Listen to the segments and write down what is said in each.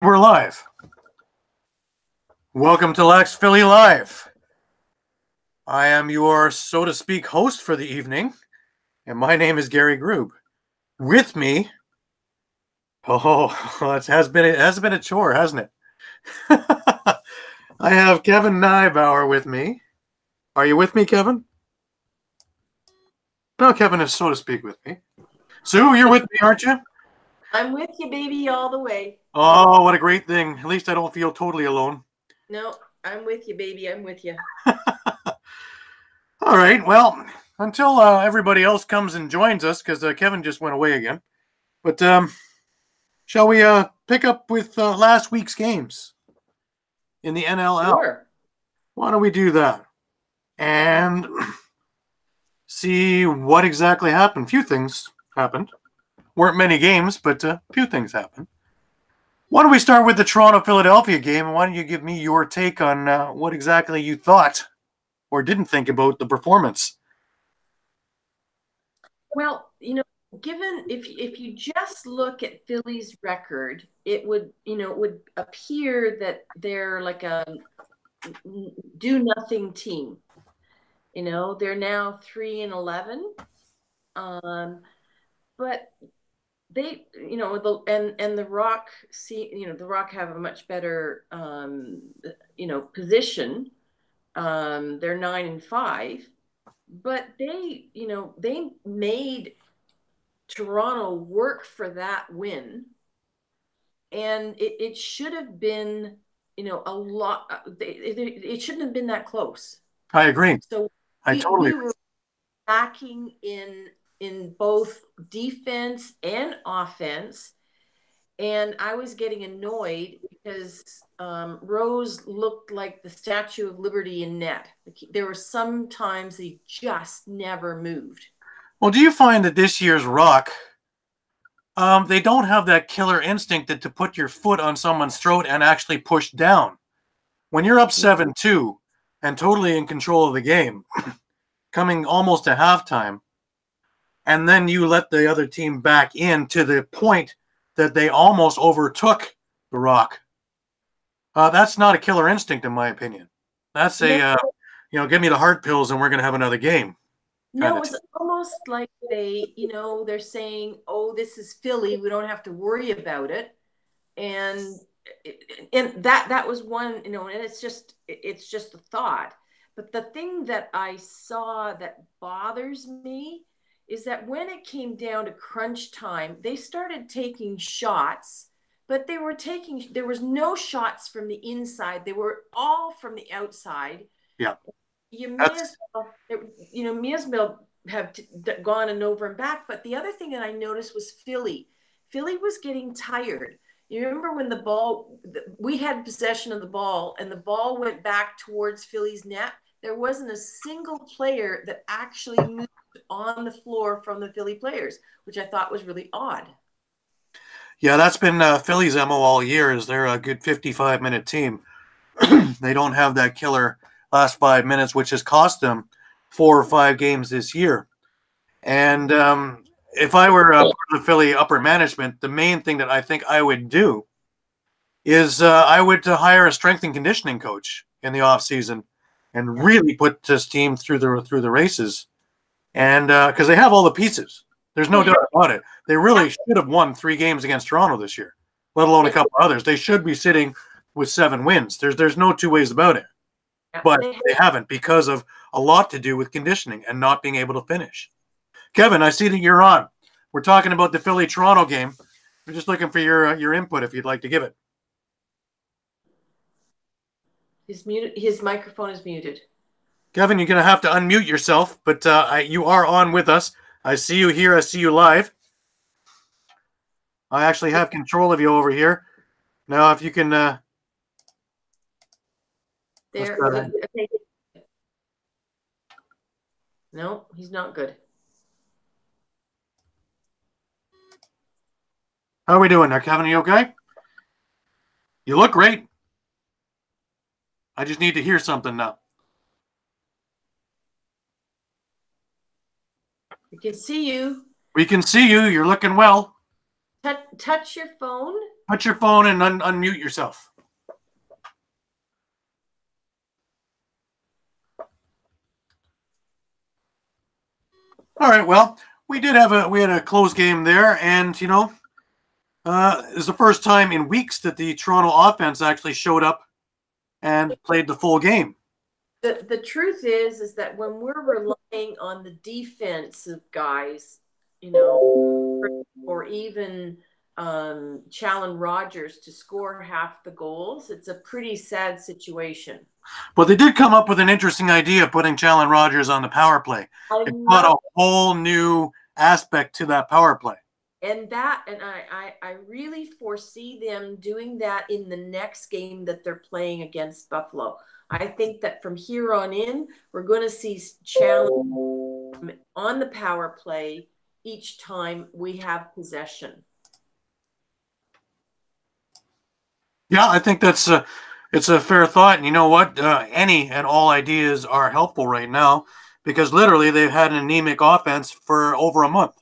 We're live. Welcome to Lax Philly Live. I am your, so to speak, host for the evening, and my name is Gary Grube. With me, it has been a chore, hasn't it? I have Kevin Nybauer with me. Are you with me, Kevin? No, Kevin is, so to speak, with me. Sue, you're with me, aren't you? I'm with you, baby, all the way. Oh, what a great thing. At least I don't feel totally alone. No, I'm with you, baby. I'm with you. All right, well, until everybody else comes and joins us, because Kevin just went away again. But shall we pick up with last week's games in the NLL? Sure. Why don't we do that and see what exactly happened? Few things happened. Weren't many games, but few things happened. Why don't we start with the Toronto-Philadelphia game, and why don't you give me your take on what exactly you thought or didn't think about the performance? Well, given if you just look at Philly's record, it would appear that they're like a do nothing team. They're now 3-11. But they, and the Rock the Rock have a much better position. They're 9-5, but they made Toronto work for that win, and it should have been, a lot. It shouldn't have been that close. I agree. So I totally we agree. were lacking in both defense and offense. And I was getting annoyed because Rose looked like the Statue of Liberty in net. There were some times he just never moved. Well, do you find that this year's Rock, they don't have that killer instinct to put your foot on someone's throat and actually push down? When you're up 7-2 and totally in control of the game, coming almost to halftime, and then you let the other team back in to the point that they almost overtook the Rock. That's not a killer instinct, in my opinion. That's a, give me the heart pills and we're going to have another game. No, it's almost like they're saying, "Oh, this is Philly. We don't have to worry about it." And that was one, and it's just a thought. But the thing that I saw that bothers me is that when it came down to crunch time, they started taking shots, but there was no shots from the inside. They were all from the outside. Yeah. You may as well, may as well have gone and over and back. But the other thing that I noticed was Philly. Philly was getting tired. You remember when we had possession of the ball and the ball went back towards Philly's net? There wasn't a single player that actually moved on the floor from the Philly players, which I thought was really odd. Yeah, that's been Philly's MO all year. Is they're a good 55-minute team. They don't have that killer last 5 minutes, which has cost them 4 or 5 games this year. And if I were part of the Philly upper management, the main thing that I think I would do is I would hire a strength and conditioning coach in the off season and really put this team through the races. And because they have all the pieces, there's no doubt about it. They really should have won 3 games against Toronto this year, let alone a couple others. They should be sitting with 7 wins. There's no two ways about it. But they haven't, because of a lot to do with conditioning and not being able to finish. Kevin, I see that you're on. We're talking about the Philly-Toronto game. We're just looking for your input if you'd like to give it. His microphone is muted. Kevin, you're going to have to unmute yourself, but you are on with us. I see you here. I see you live. I actually have control of you over here. Now, if you can... there. Okay. No, he's not good. How are we doing there, Kevin? Are you okay? You look great. I just need to hear something now. We can see you. We can see you. You're looking well. Touch your phone. Put your phone and unmute yourself. All right. Well, we had a close game there, and it's the first time in weeks that the Toronto offense actually showed up and played the full game. The truth is that when we're relying on the defensive guys, or even Challen Rogers to score half the goals, it's a pretty sad situation. But they did come up with an interesting idea of putting Challen Rogers on the power play. It brought a whole new aspect to that power play. And I really foresee them doing that in the next game that they're playing against Buffalo. I think that from here on in, we're going to see Challen on the power play each time we have possession. Yeah, I think it's a fair thought. And you know what? Any and all ideas are helpful right now because literally they've had an anemic offense for over a month.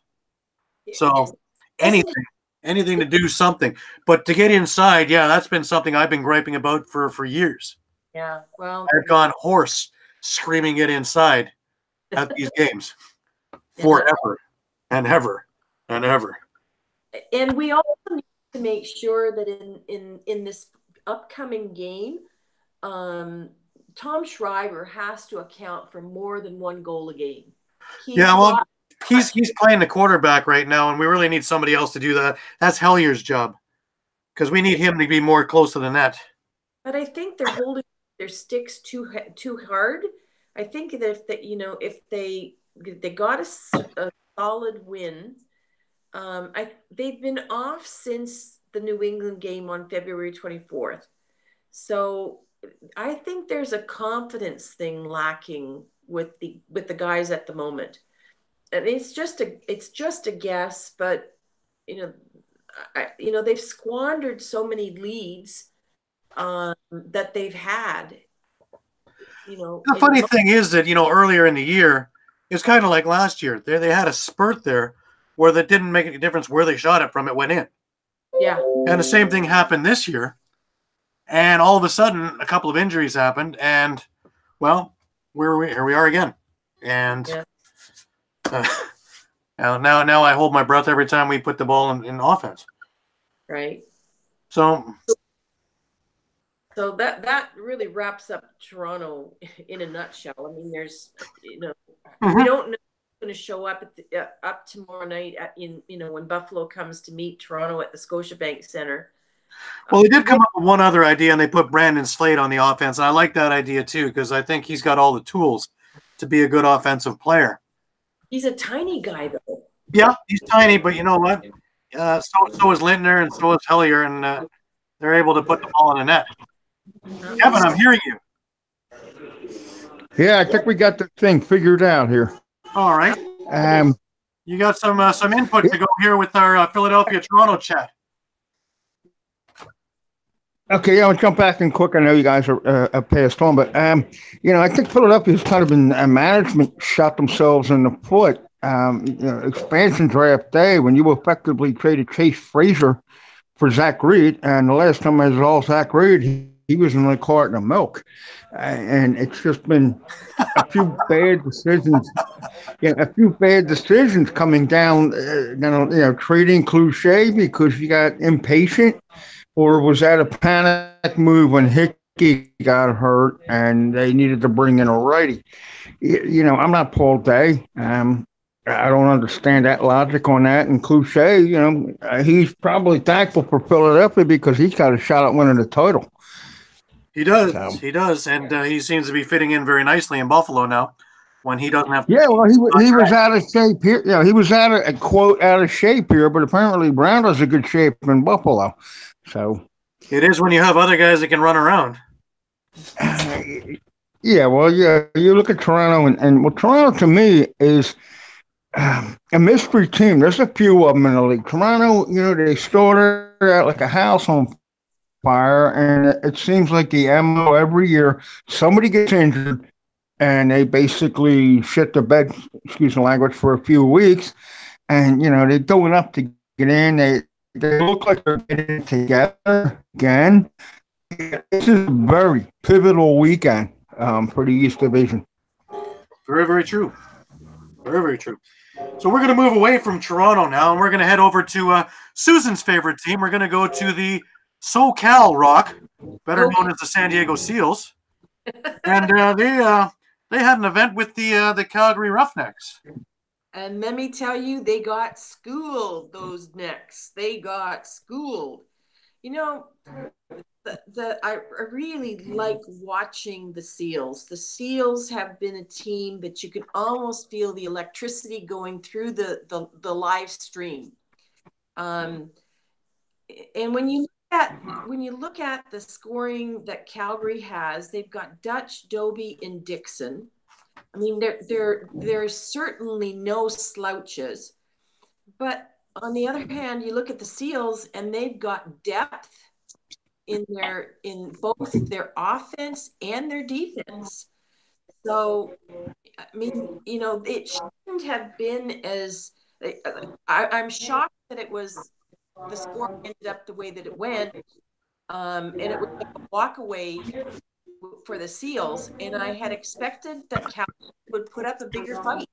So anything to do something. But to get inside, yeah, that's been something I've been griping about for years. Yeah, well, I've gone hoarse screaming it inside at these games forever and ever and ever. And we also need to make sure that in this upcoming game, Tom Schreiber has to account for more than one goal a game. He's playing the quarterback right now, and we really need somebody else to do that. That's Hellier's job because we need him to be more close to the net. But I think they're holding their sticks too hard. I think that if they got a solid win, they've been off since the New England game on February 24th. So I think there's a confidence thing lacking with the guys at the moment. And it's just a guess, but they've squandered so many leads that they've had. The funny thing is that earlier in the year, it's kind of like last year. They had a spurt there where that didn't make any difference where they shot it from; it went in. Yeah. And the same thing happened this year, and all of a sudden, a couple of injuries happened, and well, here we are again, and. Yeah. Now I hold my breath every time we put the ball in offense. Right. So that really wraps up Toronto in a nutshell. I mean, there's we don't know who's going to show up up tomorrow night when Buffalo comes to meet Toronto at the Scotiabank Center. Well, they did come up with one other idea, and they put Brandon Slade on the offense, and I like that idea too because I think he's got all the tools to be a good offensive player. He's a tiny guy, though. Yeah, he's tiny, but you know what? So is Lintner and so is Hellier, and they're able to put the ball in the net. Kevin, I'm hearing you. Yeah, I think we got the thing figured out here. All right. You got some input to go here with our Philadelphia-Toronto chat. Okay, I'll jump back in quick. I know you guys are past on, but I think Philadelphia's kind of been management shot themselves in the foot. Expansion draft day when you effectively traded Chase Frazier for Zach Reed, and the last time I saw Zach Reed, he was in a carton of milk, and it's just been a few bad decisions. A few bad decisions coming down. Trading Cloutier because you got impatient. Or was that a panic move when Hickey got hurt and they needed to bring in a righty? I'm not Paul Day. I don't understand that logic on that. And Cloutier, he's probably thankful for Philadelphia because he's got a shot at winning the title. He does. He does. And he seems to be fitting in very nicely in Buffalo now when he doesn't have to. Yeah, well, he was out of shape here. He was out of shape here, but apparently Brown was in good shape in Buffalo. So it is when you have other guys that can run around. You look at Toronto, and Toronto to me is a mystery team. There's a few of them in the league. Toronto, they started out like a house on fire, and it seems like the MO every year somebody gets injured, and they basically shit the bed, excuse the language, for a few weeks, and they do enough to get in. They look like they're getting it together again. This is a very pivotal weekend for the East Division. Very, very true. Very, very true. So we're going to move away from Toronto now, and we're going to head over to Susan's favorite team. We're going to go to the SoCal Rock, better known as the San Diego Seals, and they had an event with the Calgary Roughnecks. And let me tell you, they got schooled. Those Necks, they got schooled. You know, I really like watching the Seals. The Seals have been a team that you can almost feel the electricity going through the live stream. And when you look at the scoring that Calgary has, they've got Dutch, Doby, and Dixon. I mean, there's certainly no slouches. But on the other hand, you look at the Seals, and they've got depth in both their offense and their defense. So, I mean, you know, it shouldn't have been as. I'm shocked that the score ended up the way that it went, and it was like a walk away for the Seals, and I had expected that Cal would put up a bigger fight.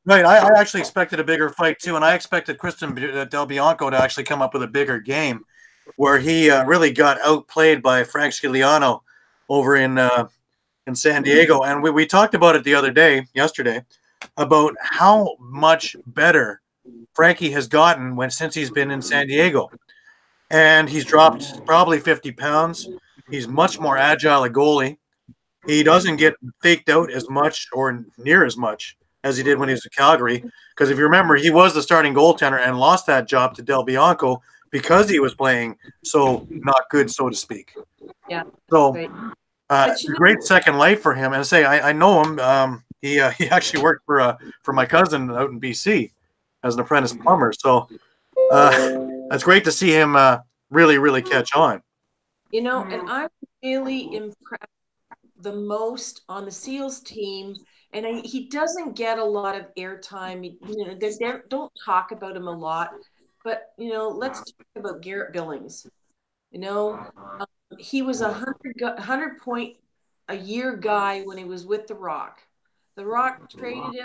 Right, I actually expected a bigger fight too, and I expected Christian Del Bianco to actually come up with a bigger game, where he really got outplayed by Frank Scigliano over in San Diego, and we talked about it yesterday, about how much better Frankie has gotten since he's been in San Diego, and he's dropped probably 50 pounds. He's much more agile a goalie. He doesn't get faked out as much or near as much as he did when he was in Calgary. Because if you remember, he was the starting goaltender and lost that job to Del Bianco because he was playing so not good, so to speak. Yeah. So great second life for him. And I say I know him. He actually worked for my cousin out in BC as an apprentice plumber. So that's great to see him really, really catch on. You know, and I'm really impressed the most on the Seals team, and he doesn't get a lot of airtime. You know, they don't talk about him a lot, but you know, let's talk about Garrett Billings. You know, he was 100 point a year guy when he was with the Rock. The Rock traded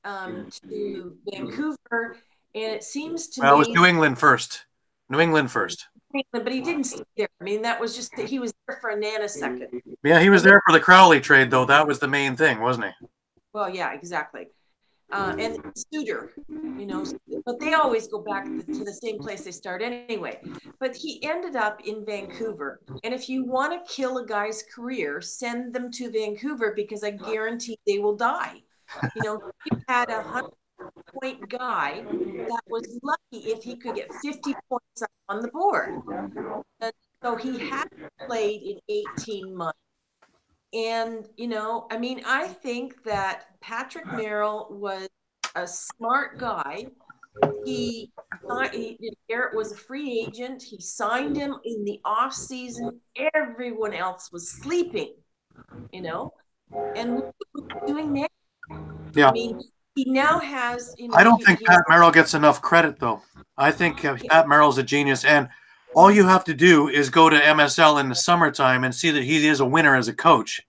him to Vancouver, and it seems to me it was New England first. But he didn't stay there. I mean, that was just that he was there for a nanosecond. Yeah, he was there for the Crowley trade, though. That was the main thing, wasn't he? Well, yeah, exactly. And Suter, you know, but they always go back to the same place they start anyway. But he ended up in Vancouver. And if you want to kill a guy's career, send them to Vancouver, because I guarantee they will die. You know, he had a 100-point guy that was lucky if he could get 50 points up on the board. And so he hadn't played in 18 months. And, you know, I mean, I think that Patrick Merrill was a smart guy. Garrett was a free agent. He signed him in the off season. Everyone else was sleeping, you know, and look what he's doing now. Yeah. I mean, he now has, you know, I don't think Pat Merrill gets enough credit, though. I think Pat Merrill's a genius, and all you have to do is go to MSL in the summertime and see that he is a winner as a coach.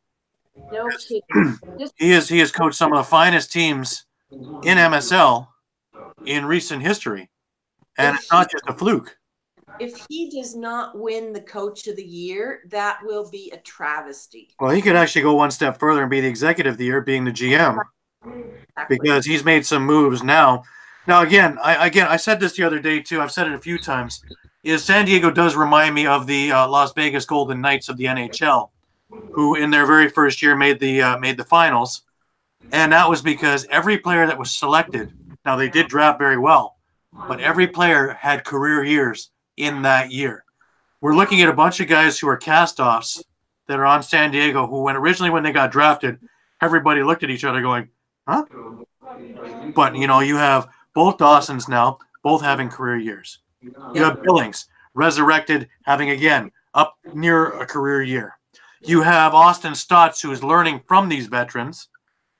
No kidding. He has coached some of the finest teams in MSL in recent history, and it's not just a fluke. If he does not win the Coach of the Year, that will be a travesty. Well, he could actually go one step further and be the Executive of the Year, being the GM, because he's made some moves now. Now, I said this the other day too. I've said it a few times. Is San Diego does remind me of the Las Vegas Golden Knights of the NHL, who in their very first year made the finals, and that was because every player that was selected. Now they did draft very well, but every player had career years in that year. We're looking at a bunch of guys who are cast-offs that are on San Diego, who when they got drafted, everybody looked at each other going, huh? But, you know, you have both Dawsons now, both having career years. You have Billings, resurrected, having, again, up near a career year. You have Austin Stotts, who is learning from these veterans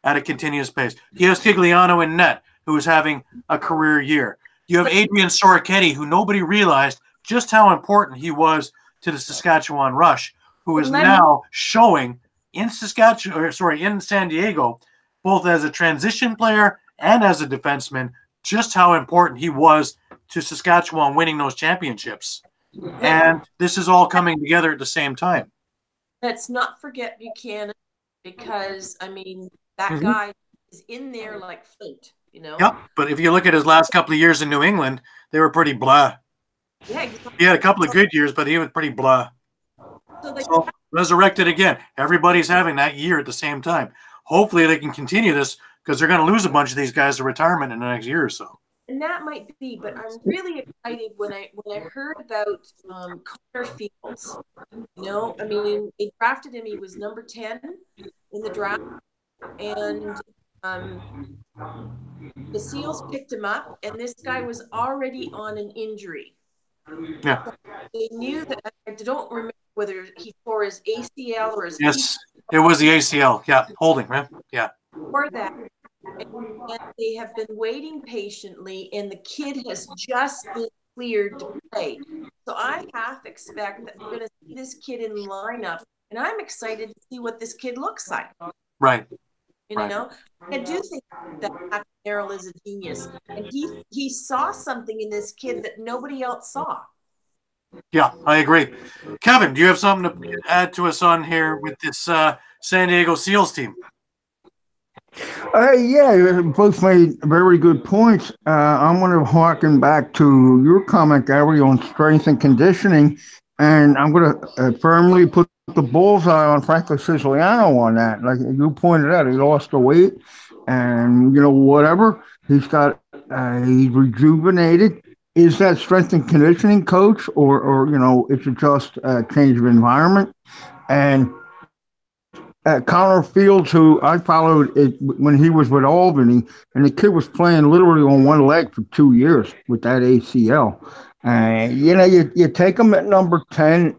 at a continuous pace. You have Scigliano in net, who is having a career year. You have Adrian Soroketti, who nobody realized just how important he was to the Saskatchewan Rush, who is now showing in in San Diego, both as a transition player and as a defenseman, just how important he was to Saskatchewan winning those championships. And this is all coming together at the same time. Let's not forget Buchanan, because I mean that guy is in there like flint, you know. Yep, but if you look at his last couple of years in New England, they were pretty blah. Yeah, exactly. He had a couple of good years, but he was pretty blah. So resurrected again. Everybody's having that year at the same time. Hopefully they can continue this, because they're going to lose a bunch of these guys to retirement in the next year or so. And that might be, but I'm really excited when I heard about Connor Fields. You know, I mean, they drafted him. He was number 10 in the draft, and the Seals picked him up, and this guy was already on an injury. Yeah. So they knew that. I don't remember whether he tore his ACL or his. Yes, it was the ACL. Yeah, holding, right? Yeah. For that. And they have been waiting patiently, and the kid has just been cleared to play. So I half expect that we're going to see this kid in the lineup, and I'm excited to see what this kid looks like. Right. You know, I do think that Merrill is a genius, and he saw something in this kid that nobody else saw. Yeah, I agree. Kevin, do you have something to add to us on here with this San Diego Seals team? Yeah, both made very good points. I'm going to harken back to your comment, Gary, on strength and conditioning, and I'm going to firmly put the bullseye on Franco Siciliano on that. Like you pointed out, he lost the weight, and whatever he's got, he's rejuvenated. Is that strength and conditioning coach, or it's just a change of environment? And Connor Fields, who I followed it when he was with Albany, and the kid was playing literally on one leg for 2 years with that ACL. You take him at number 10.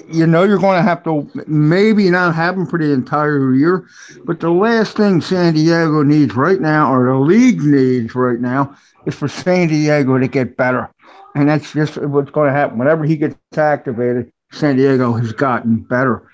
You're going to have to maybe not have him for the entire year. But the last thing San Diego needs right now, or the league needs right now, is for San Diego to get better. And that's just what's going to happen. Whenever he gets activated, San Diego has gotten better.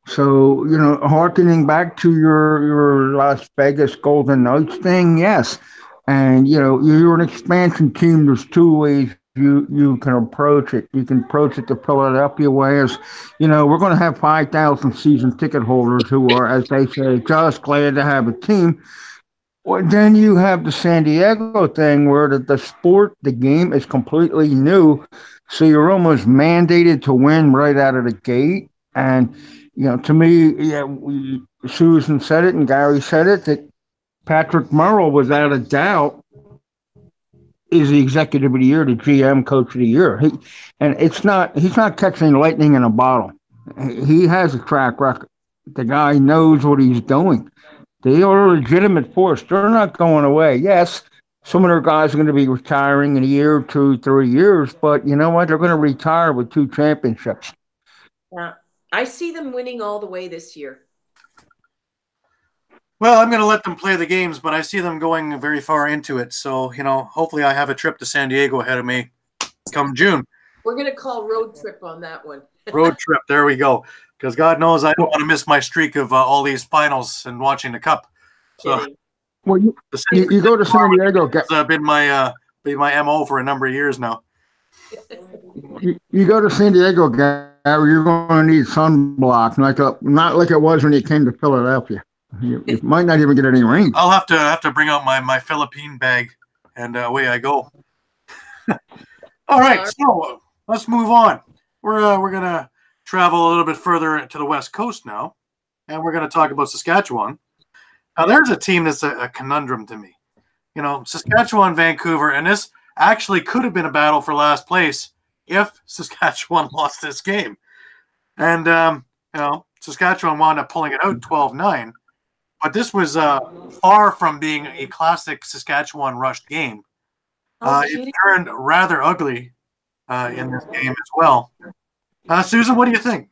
So, hearkening back to your Las Vegas Golden Knights thing, yes. And, you're an expansion team. There's two ways you can approach it. You can approach it the Philadelphia way as, we're going to have 5,000 season ticket holders who are, as they say, just glad to have a team. Well, then you have the San Diego thing where the sport, the game is completely new. So you're almost mandated to win right out of the gate. And, to me, Susan said it and Gary said it, that Patrick Merrill, without a doubt, is the executive of the year, the GM coach of the year. He's not catching lightning in a bottle. He has a track record. The guy knows what he's doing. They are a legitimate force. They're not going away. Yes, some of their guys are going to be retiring in a year, 2, 3 years, but you know what? They're going to retire with 2 championships. Yeah. I see them winning all the way this year. Well, I'm going to let them play the games, but I see them going very far into it. So, hopefully I have a trip to San Diego ahead of me come June. We're going to call road trip on that one. Road trip. There we go. Because God knows I don't want to miss my streak of all these finals and watching the Cup. So, well, you go to San Diego. It's been my MO for a number of years now. You go to San Diego, Gary, you're going to need sunblock, not like it was when you came to Philadelphia. You might not even get any rain. I'll have to bring out my Philippine bag, and away I go. All right, so let's move on. We're gonna travel a little bit further to the West Coast now, and we're gonna talk about Saskatchewan. Now, there's a team that's a conundrum to me. Saskatchewan, Vancouver, and this actually could have been a battle for last place if Saskatchewan lost this game. And, Saskatchewan wound up pulling it out 12-9. But this was far from being a classic Saskatchewan rushed game. It turned rather ugly in this game as well. Susan, what do you think?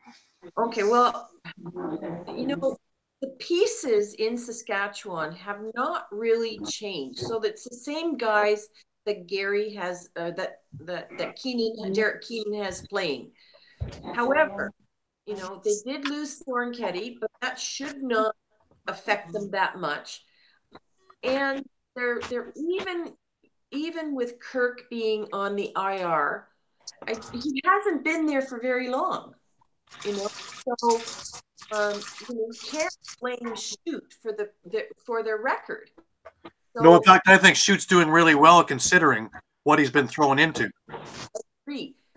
Okay, well, the pieces in Saskatchewan have not really changed. So it's the same guys that Gary has, that Derek Keenan has playing. However, they did lose Thornkeddy, but that should not affect them that much. And they're even with Kirk being on the IR, he hasn't been there for very long, So you can't blame Shoot for their record. So, no, in fact, I think Shoot's doing really well considering what he's been thrown into.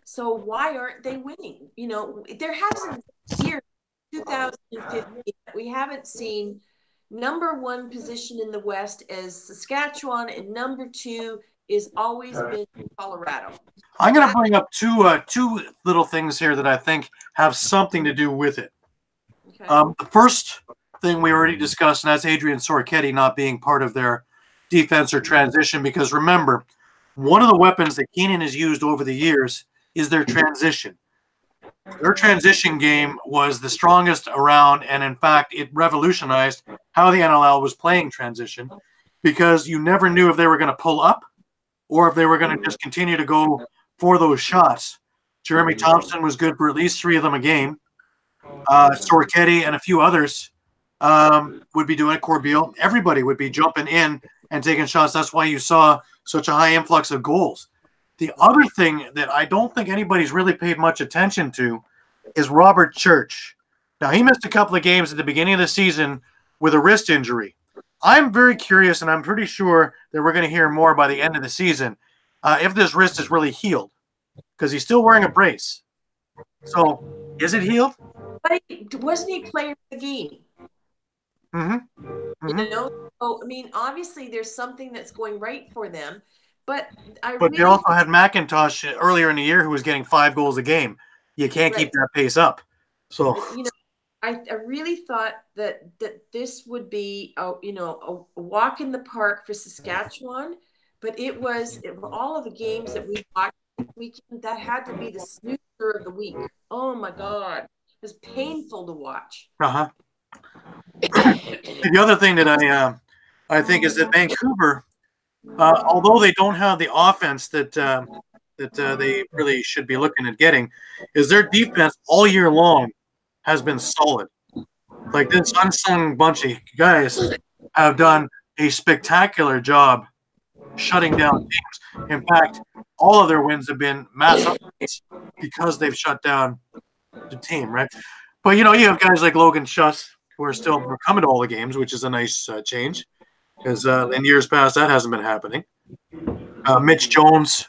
So why aren't they winning? There hasn't been year 2015 we haven't seen number one position in the West as Saskatchewan, and number two is always been Colorado. I'm going to bring up two little things here that I think have something to do with it. Okay. The first thing we already discussed, and that's Adrian Sorchetti not being part of their defense or transition, because remember, one of the weapons that Keenan has used over the years is their transition. Their transition game was the strongest around, and in fact, it revolutionized how the NLL was playing transition, because you never knew if they were going to pull up or if they were going to just continue to go for those shots. Jeremy Thompson was good for at least 3 of them a game. Sorchetti and a few others would be doing it. Corbeil. Everybody would be jumping in and taking shots. That's why you saw such a high influx of goals. The other thing that I don't think anybody's really paid much attention to is Robert Church. Now, he missed a couple of games at the beginning of the season with a wrist injury. I'm very curious, and I'm pretty sure that we're going to hear more by the end of the season if this wrist is really healed, because he's still wearing a brace. So, is it healed? But wasn't he playing the game? Mm-hmm. Mm-hmm. So, I mean, obviously there's something that's going right for them. But they also had McIntosh earlier in the year who was getting 5 goals a game. You can't keep that pace up. So I really thought that this would be a walk in the park for Saskatchewan, but it was all of the games that we watched this weekend, that had to be the snoozer of the week. Oh my God, it was painful to watch. The other thing that I think is that Vancouver, although they don't have the offense that they really should be looking at getting, is their defense all year long has been solid. Like, this unsung bunch of guys have done a spectacular job shutting down teams. In fact, all of their wins have been mass upsets because they've shut down the team, right? But, you have guys like Logan Schuss who are still coming to all the games, which is a nice change, because in years past that hasn't been happening. Mitch Jones,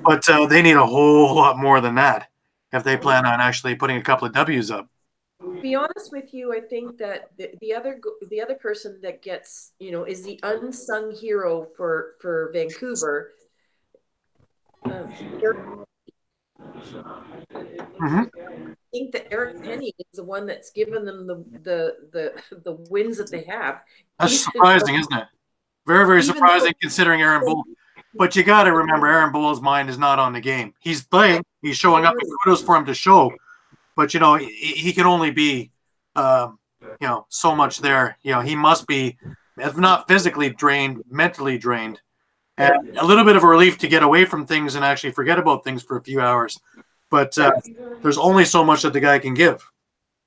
but they need a whole lot more than that if they plan on actually putting a couple of W's up. To be honest with you, I think that the other person that gets, is the unsung hero for Vancouver. I think that Eric Penny is the one that's given them the wins that they have. That's surprising, isn't it? Very, very surprising considering Aaron Bull. But you got to remember, Aaron Bull's mind is not on the game. He's playing. He's showing up. Kudos for him to show. But, he can only be, so much there. He must be, if not physically drained, mentally drained. And a little bit of a relief to get away from things and actually forget about things for a few hours. But there's only so much that the guy can give.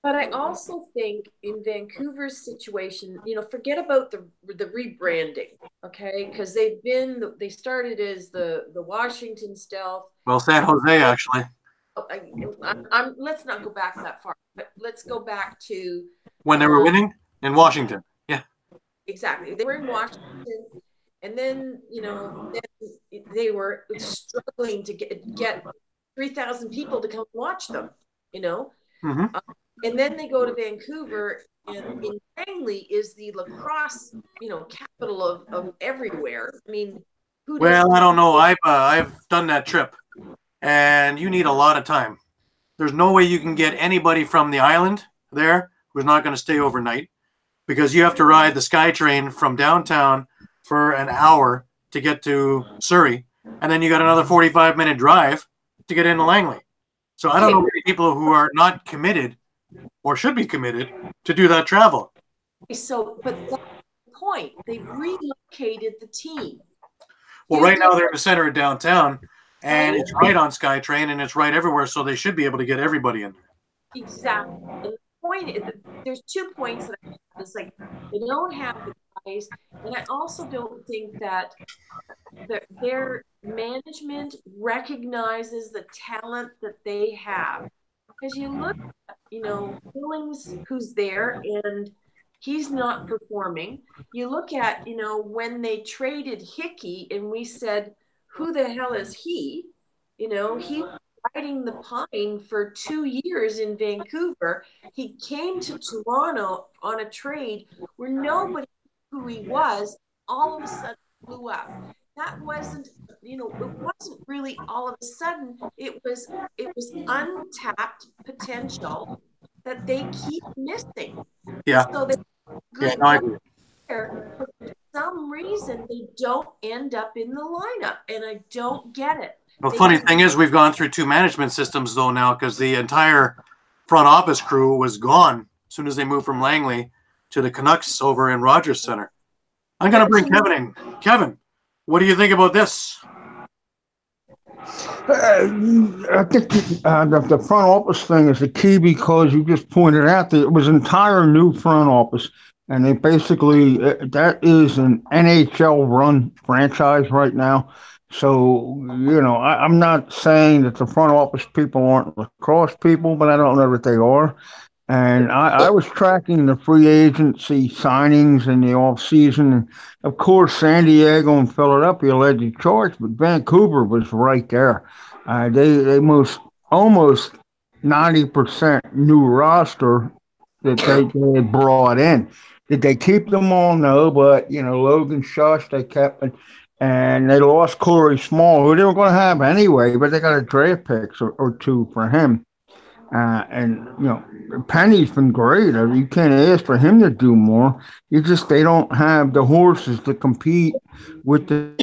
But I also think in Vancouver's situation, forget about the rebranding, okay? Because they started as the Washington Stealth. Well, San Jose, actually. Let's not go back that far, but let's go back to when they were winning in Washington. Yeah, exactly. They were in Washington, and then then they were struggling to get 3,000 people to come watch them. And then they go to Vancouver, and in Langley is the lacrosse, capital of everywhere. I mean, I don't know. I've done that trip, and you need a lot of time. There's no way you can get anybody from the island there who's not going to stay overnight, because you have to ride the SkyTrain from downtown for an hour to get to Surrey, and then you got another 45-minute drive to get into Langley. So I don't know many people who are not committed or should be committed to do that travel. So, but that's the point. They've relocated the team. Well, right now they're in the center of downtown, and it's right on SkyTrain, and it's right everywhere, so they should be able to get everybody in there. Exactly. And the point is, there's 2 points that I have. It's like they don't have the guys, and I also don't think that their management recognizes the talent that they have. Because you look at, Billings, who's there, and he's not performing. You look at, when they traded Hickey, and we said, who the hell is he? He was riding the pine for 2 years in Vancouver. He came to Toronto on a trade where nobody knew who he was. All of a sudden, blew up. That wasn't, it wasn't really all of a sudden. It was untapped potential that they keep missing. Yeah. So they're good player, but for some reason they don't end up in the lineup, and I don't get it. The funny thing is, we've gone through 2 management systems though now, because the entire front office crew was gone as soon as they moved from Langley to the Canucks over in Rogers Center. I'm going to bring Kevin in. Kevin, what do you think about this? I think the front office thing is the key, because you just pointed out that it was an entire new front office, and they basically that is an NHL run franchise right now. So I'm not saying that the front office people aren't lacrosse people, but I don't know that they are. And I was tracking the free agency signings in the off season. And of course, San Diego and Philadelphia led the charge, but Vancouver was right there. They almost 90% new roster that they had brought in. Did they keep them all? No, but Logan Shush they kept, and they lost Corey Small, who they were going to have anyway, but they got a draft pick or 2 for him. And Penny's been great. I mean, you can't ask for him to do more. They don't have the horses to compete with the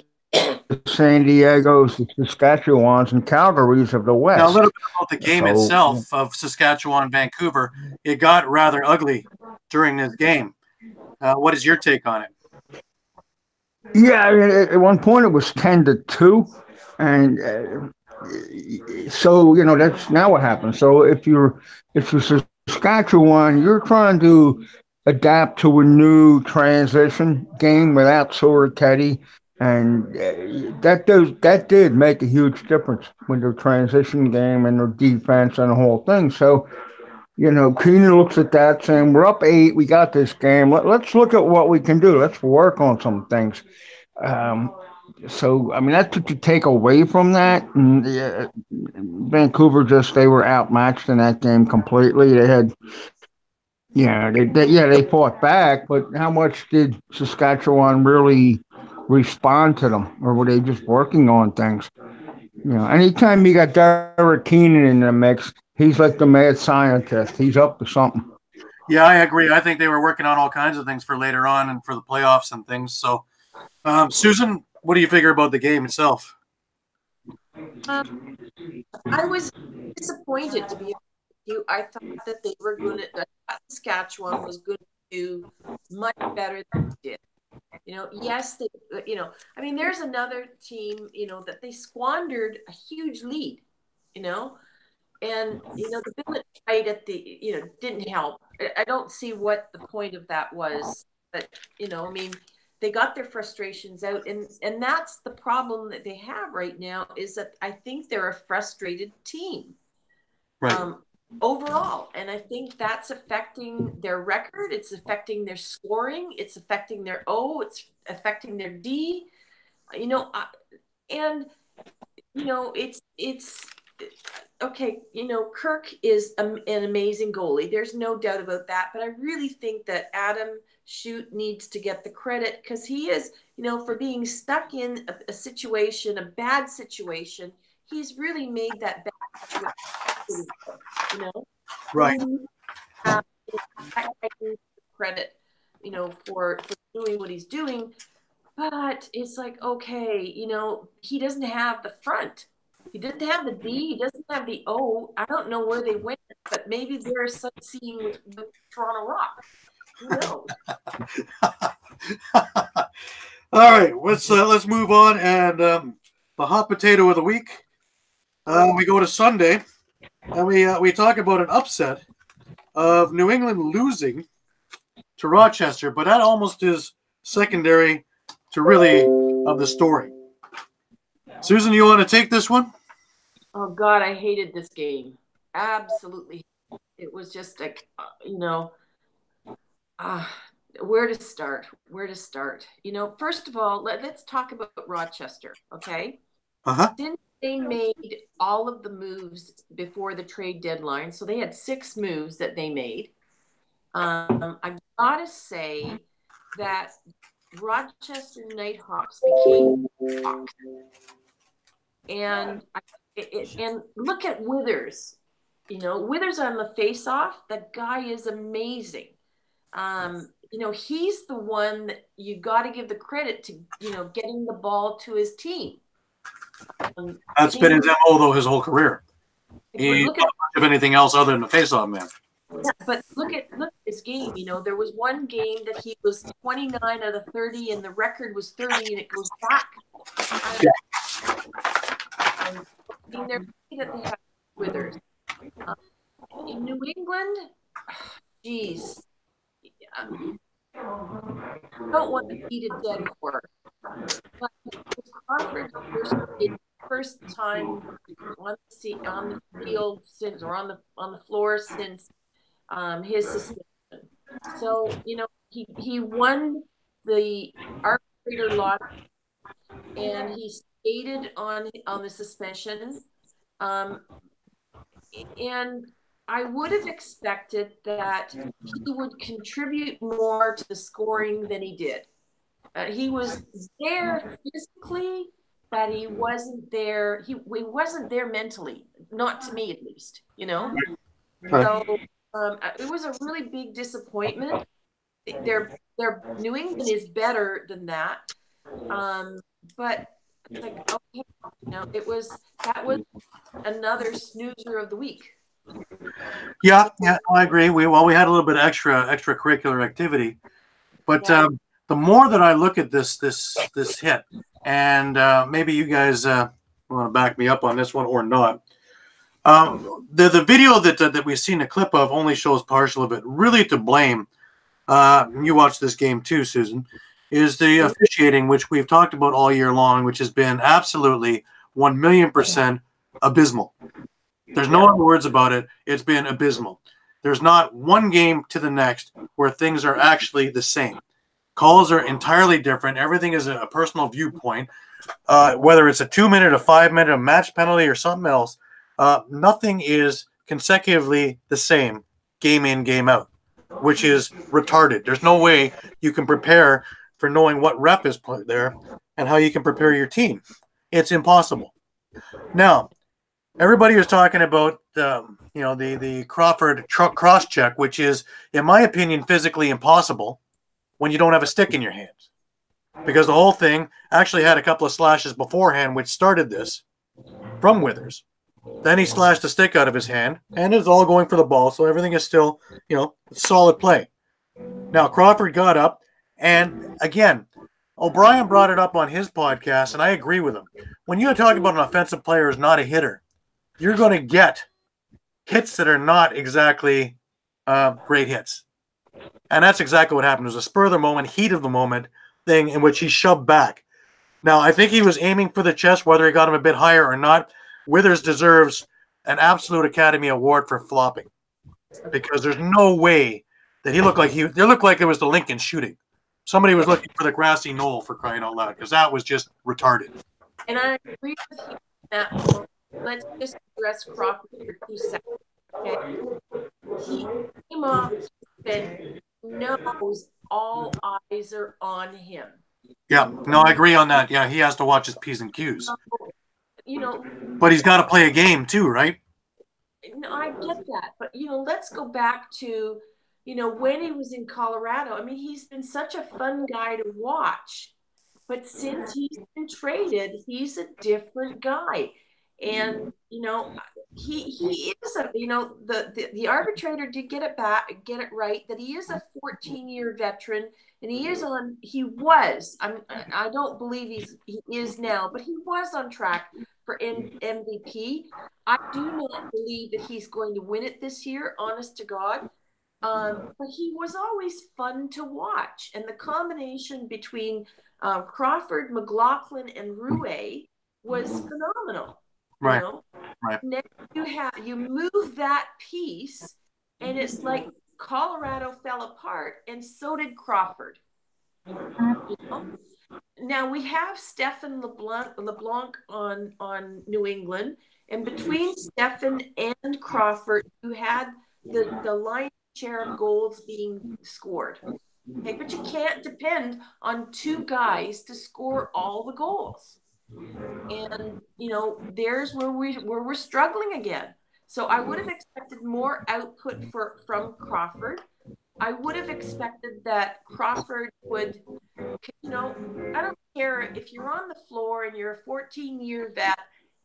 San Diego's, the Saskatchewans, and Calgarys of the West. Now, a little bit about the game itself of Saskatchewan, Vancouver. It got rather ugly during this game. What is your take on it? Yeah, at one point it was 10-2, and so that's now what happens. So if you're Saskatchewan, you're trying to adapt to a new transition game without Soroketti, and that did make a huge difference with their transition game and their defense and the whole thing. So Keenan looks at that saying, we're up 8, we got this game. Let's look at what we can do. Let's work on some things. So, I mean, that's what you take away from that. And, Vancouver they were outmatched in that game completely. They had, they fought back, but how much did Saskatchewan really respond to them, or were they just working on things? Anytime you got Derek Keenan in the mix, he's like the mad scientist. He's up to something. Yeah, I agree. I think they were working on all kinds of things for later on and for the playoffs and things. So, Susan, what do you figure about the game itself? I was disappointed, to be honest with you. I thought that they were going to, Saskatchewan was going to do much better than they did. Yes, I mean, there's another team, that they squandered a huge lead, and, the Billet fight at the, didn't help. I don't see what the point of that was, but, I mean, they got their frustrations out, and that's the problem that they have right now, is that I think they're a frustrated team. Right. Overall, and I think that's affecting their record. It's affecting their scoring. It's affecting their O. It's affecting their D. And it's okay. Kirk is an amazing goalie. There's no doubt about that. But I really think that Adam Shute needs to get the credit, because he is, for being stuck in a situation, a bad situation. He's really made that bad situation. Right. Credit, for doing what he's doing, but it's like, okay, he doesn't have the front, he doesn't have the D, he doesn't have the O. I don't know where they went, but maybe they're sightseeing with Toronto Rock. Who knows? All right, let's move on. And the hot potato of the week. We go to Sunday, and we talk about an upset of New England losing to Rochester, but that almost is secondary to really of the story. Susan, you want to take this one? Oh God, I hated this game. Absolutely. It was just like, where to start? Where to start? First of all, let's talk about Rochester, okay? Since they made all of the moves before the trade deadline, so they had 6 moves that they made. I gotta say that Rochester Nighthawks became Hawks. And look at Withers. Withers on the face-off, that guy is amazing. He's the one that you got to give the credit to, getting the ball to his team. That's been his MO, though, his whole career. He don't have anything else other than the face-off man. Yeah, but look at his game. There was one game that he was 29 out of 30, and the record was 30, and it goes back. They're that they have Withers. In New England, geez, don't want to beat a dead horse. But Crawford's first time on the field since, or on the floor since his suspension. So he won the arbitrator lot, and he skated on the suspension. And I would have expected that he would contribute more to the scoring than he did. He was there physically, but he wasn't there. He wasn't there mentally, not to me at least. So it was a really big disappointment. Their New England is better than that, but like, okay, that was another snoozer of the week. Yeah, I agree. We had a little bit of extracurricular activity, but the more that I look at this hit, and maybe you guys want to back me up on this one or not. The video that we've seen a clip of only shows partial of it. Really, to blame, you watched this game too, Susan, is the officiating, which we've talked about all year long, which has been absolutely 1,000,000% abysmal. There's no other words about it. It's been abysmal. There's not one game to the next where things are actually the same. Calls are entirely different. Everything is a personal viewpoint. Whether it's a 2-minute, a 5-minute, a match penalty, or something else, nothing is consecutively the same game in, game out, which is retarded. There's no way you can prepare for knowing what rep is put there and how you can prepare your team. It's impossible. Now, everybody was talking about the Crawford cross check, which is, in my opinion, physically impossible when you don't have a stick in your hands, because the whole thing actually had a couple of slashes beforehand, which started this from Withers. Then he slashed the stick out of his hand, and it's all going for the ball, so everything is still, solid play. Now, Crawford got up, and again, O'Brien brought it up on his podcast, and I agree with him. When you're talking about an offensive player who's not a hitter, you're going to get hits that are not exactly great hits. And that's exactly what happened. It was a spur of the moment, heat of the moment thing in which he shoved back. Now, I think he was aiming for the chest, whether he got him a bit higher or not. Withers deserves an absolute Academy Award for flopping, because there's no way that they looked like it was the Lincoln shooting. Somebody was looking for the grassy knoll, for crying out loud, because that was just retarded. And I agree with you on that. Let's just address Crawford for 2 seconds. Okay? He came off and knows all eyes are on him. Yeah, no, I agree on that. Yeah, he has to watch his P's and Q's. But he's got to play a game too, right? No, I get that. But, let's go back to, when he was in Colorado. I mean, he's been such a fun guy to watch. But since he's been traded, he's a different guy. And, he is a, the arbitrator did get it right, that he is a 14-year veteran, and he was, I don't believe he is now, but he was on track for MVP. I do not believe that he's going to win it this year, honest to God. But he was always fun to watch. And the combination between Crawford, McLaughlin, and Rue was phenomenal. Right. You know? Right. Now you move that piece, and it's like Colorado fell apart, and so did Crawford. You know? Now we have Stefan LeBlanc on New England, and between Stefan and Crawford, you had the lion's share of goals being scored. Okay, but you can't depend on two guys to score all the goals. And there's where we're struggling again. So I would have expected more output from Crawford. I would have expected that Crawford would, I don't care if you're on the floor and you're a 14-year vet,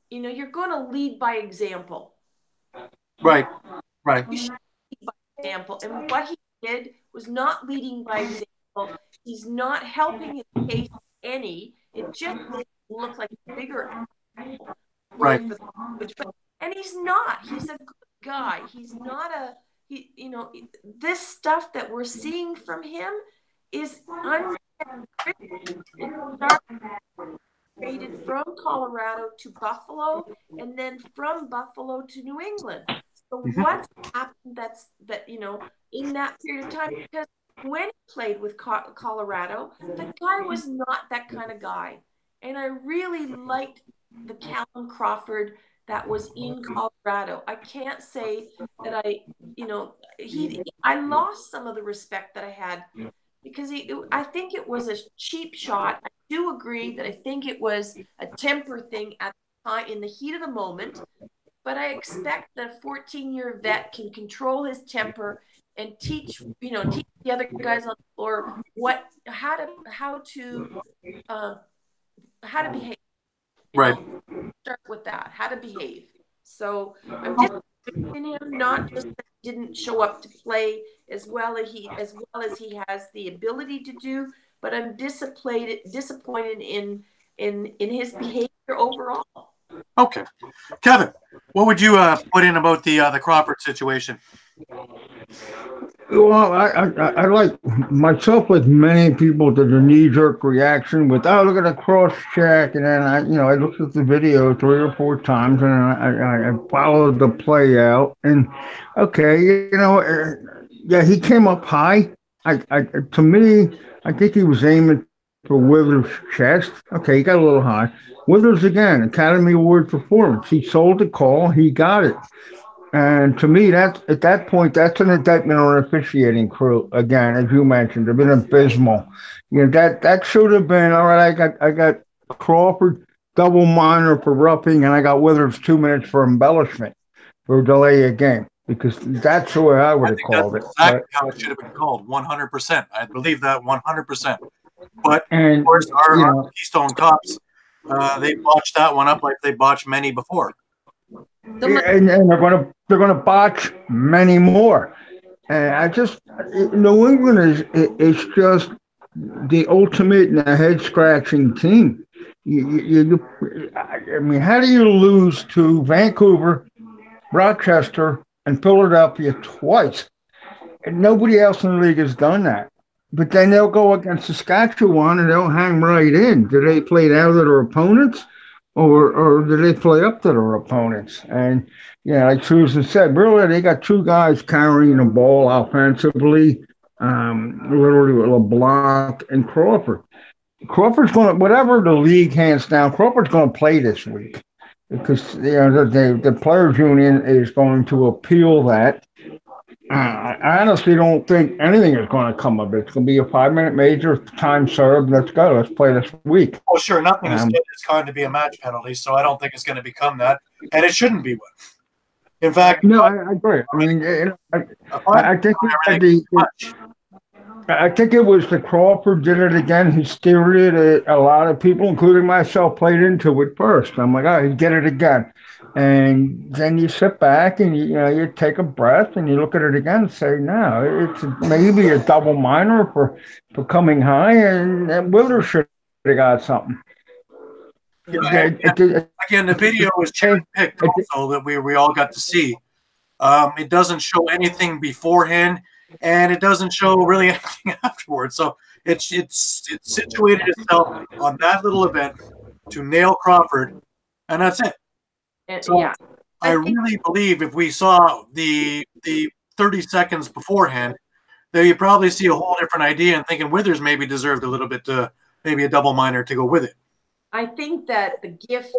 you're going to lead by example. Right. You should lead by example. And what he did was not leading by example. He's not helping his case any. It just made him look like a bigger asshole. Right. And he's not. He's a good guy. He's not this stuff that we're seeing from him is traded from Colorado to Buffalo, and then from Buffalo to New England. So what's happened in that period of time? Because when he played with Colorado, the guy was not that kind of guy. And I really liked the Callum Crawford that was in Colorado. I can't say that I lost some of the respect that I had because I think it was a cheap shot. I do agree that I think it was a temper thing at the time in the heat of the moment, but I expect that a 14-year vet can control his temper and teach the other guys on the floor how to behave. Right. Start with that, how to behave. So I'm disappointed in him, not just that he didn't show up to play as well as he has the ability to do, but I'm disappointed in his behavior overall. Okay, Kevin, what would you put in about the Crawford situation? Well, I like myself with many people did a knee-jerk reaction with, oh, look at the cross check, and then I looked at the video 3 or 4 times, and I followed the play out, and okay, yeah, he came up high. To me, I think he was aiming for Withers' chest. Okay, he got a little high. Withers again, Academy Award performance. He sold the call. He got it. And to me, at that point, that's an indictment on the officiating crew. Again, as you mentioned, they've been abysmal. That should have been all right. I got Crawford double minor for roughing, and I got Withers 2 minutes for embellishment for delay a game, because that's the way I would have called it. Exactly how it should have been called. 100%. I believe that 100%. But of course, our Keystone Cops, they botched that one up like they botched many before. And they're gonna botch many more. And New England is just the ultimate and a head scratching team. I mean, how do you lose to Vancouver, Rochester, and Philadelphia twice? And nobody else in the league has done that. But then they'll go against Saskatchewan and they'll hang right in. Do they play down to their opponents? Or do they play up to their opponents? And like Susan said, really, they got 2 guys carrying the ball offensively, literally LeBlanc and Crawford. Crawford's going to, whatever the league hands down, Crawford's going to play this week because the players' union is going to appeal that. I honestly don't think anything is going to come of it. It's going to be a 5-minute major, time served. Let's go. Let's play this week. Well, sure. Nothing is going to be a match penalty, so I don't think it's going to become that, and it shouldn't be one. In fact, no, I agree. I mean, I think I think it was the Crawford did it again. He steered it. A lot of people, including myself, played into it first. I'm like, oh, he did it again. And then you sit back and you take a breath and you look at it again and say, no, it's maybe a double minor for coming high, and Willer should have got something. Yeah, again, the video was cherry picked also that we all got to see. It doesn't show anything beforehand, and it doesn't show really anything afterwards. So it's situated itself on that little event to nail Crawford, and that's it. So Yeah, I really believe if we saw the 30 seconds beforehand, that you probably see a whole different idea and thinking Withers maybe deserved a little bit maybe a double minor to go with it. I think that the gift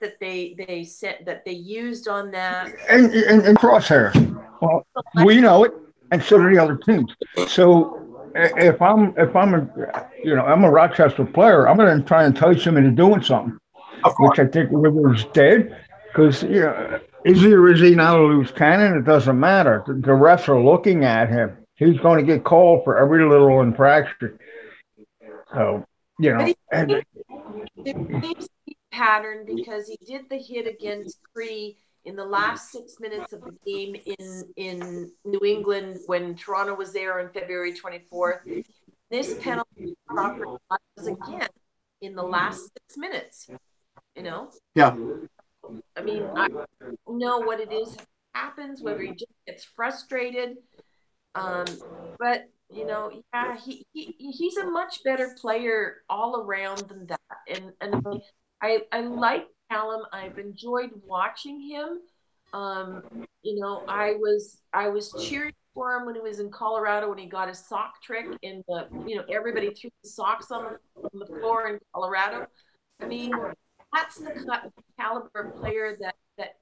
that they sent that they used on that and crosshairs. Well, we know it, and so do the other teams. So if I'm I'm a Rochester player, I'm going to try and entice him into doing something, which I think Rivers did, because is he or is he not a loose cannon? It doesn't matter. The refs are looking at him. He's going to get called for every little infraction. So the same pattern, because he did the hit against Cree in the last 6 minutes of the game in New England when Toronto was there on February 24th. This penalty was again in the last 6 minutes. Yeah. I mean, I don't know what it is that happens, whether he just gets frustrated. But yeah, he's a much better player all around than that. And I like Callum. I've enjoyed watching him. I was cheering for him when he was in Colorado when he got his sock trick and everybody threw the socks on the floor in Colorado. I mean, that's the caliber player that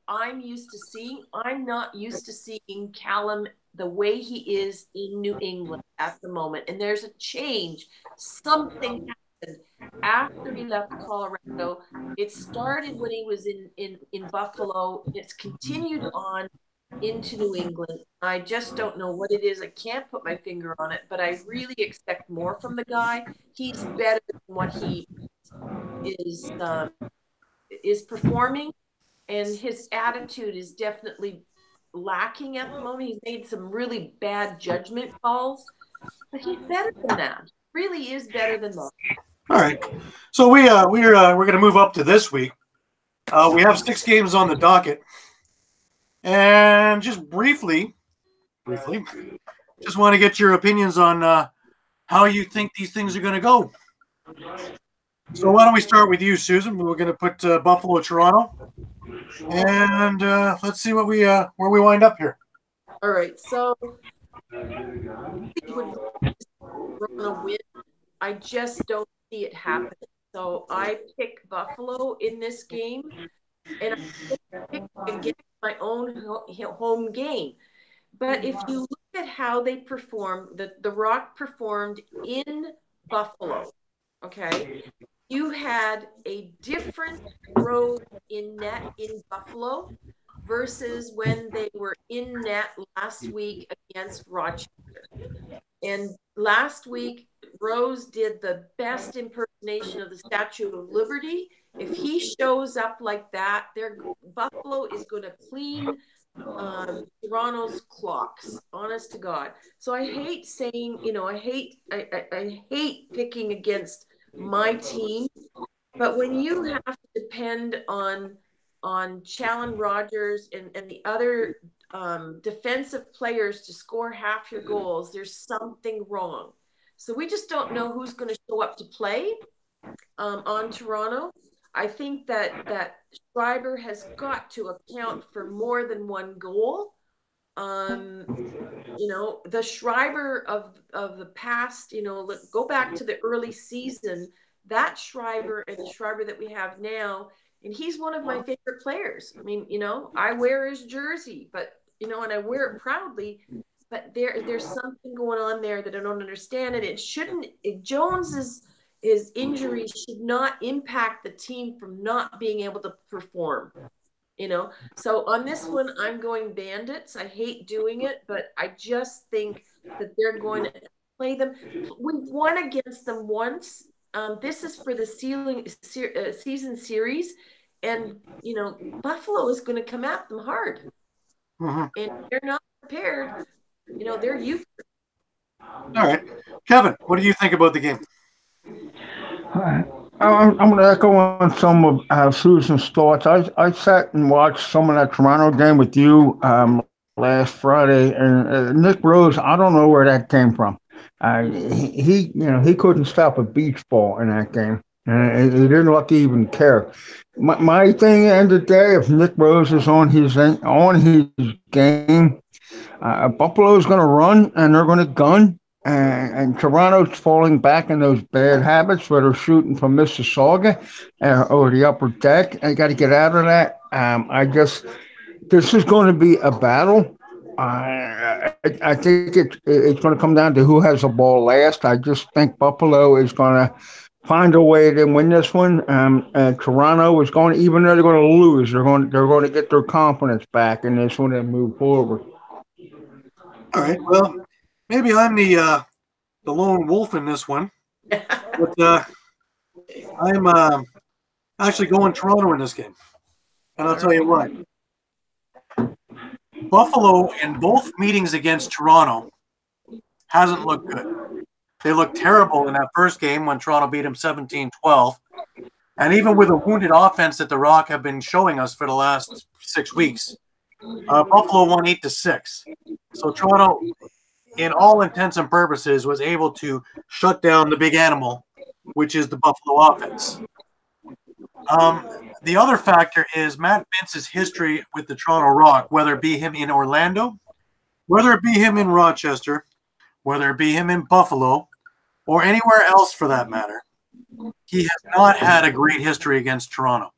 I'm used to seeing. I'm not used to seeing Callum the way he is in New England at the moment. And there's a change. Something happened after he left Colorado. It started when he was in Buffalo. It's continued on into New England. I just don't know what it is. I can't put my finger on it, but I really expect more from the guy. He's better than what he is performing, and his attitude is definitely lacking at the moment. He's made some really bad judgment calls, but he's better than that. He really is better than that. All right, so we're going to move up to this week. We have 6 games on the docket, and just briefly, just want to get your opinions on how you think these things are going to go. So why don't we start with you, Susan? We're going to put Buffalo, Toronto, and let's see what where we wind up here. All right, so would Toronto win? I just don't see it happening. So I pick Buffalo in this game, and I pick against my own home game. But if you look at how they performed, the Rock performed in Buffalo, okay? You had a different road in net in Buffalo versus when they were in net last week against Rochester. And last week, Rose did the best impersonation of the Statue of Liberty. If he shows up like that, Buffalo is going to clean Toronto's clocks, honest to God. So I hate saying, I hate picking against my team, but when you have to depend on Challen Rogers and the other defensive players to score half your goals, there's something wrong. So we just don't know who's going to show up to play on Toronto. I think that Schreiber has got to account for more than one goal. The Schreiber of the past, go back to the early season, that Schreiber and the Schreiber that we have now, and he's one of my favorite players. I mean, I wear his jersey, but and I wear it proudly, but there's something going on there that I don't understand, and it shouldn't. Jones's injury should not impact the team from not being able to perform. So on this one, I'm going Bandits. I hate doing it, but I just think that they're going to play them. We've won against them once. This is for the season series, And, Buffalo is going to come at them hard. Mm-hmm. And they're not prepared. They're youth. All right. Kevin, what do you think about the game? I'm going to echo on some of Susan's thoughts. I sat and watched some of that Toronto game with you last Friday, and Nick Rose, I don't know where that came from. He couldn't stop a beach ball in that game. And he didn't look to even care. My thing at the end of the day, if Nick Rose is on his game, Buffalo's going to run and they're going to gun, and Toronto's falling back in those bad habits where they're shooting from Mississauga or the upper deck. I got to get out of that. This is going to be a battle. I think it's going to come down to who has the ball last. I just think Buffalo is going to find a way to win this one. Toronto is going to, even though they're going to lose, they're going to get their confidence back in this one and move forward. All right. Well, maybe I'm the lone wolf in this one, but I'm actually going Toronto in this game, and I'll tell you what. Buffalo in both meetings against Toronto hasn't looked good. They looked terrible in that first game when Toronto beat them 17-12. And even with a wounded offense that the Rock have been showing us for the last 6 weeks, Buffalo won 8-6. So Toronto, in all intents and purposes, was able to shut down the big animal, which is the Buffalo offense. The other factor is Matt Vince's history with the Toronto Rock, whether it be him in Orlando, whether it be him in Rochester, whether it be him in Buffalo, or anywhere else for that matter. He has not had a great history against Toronto.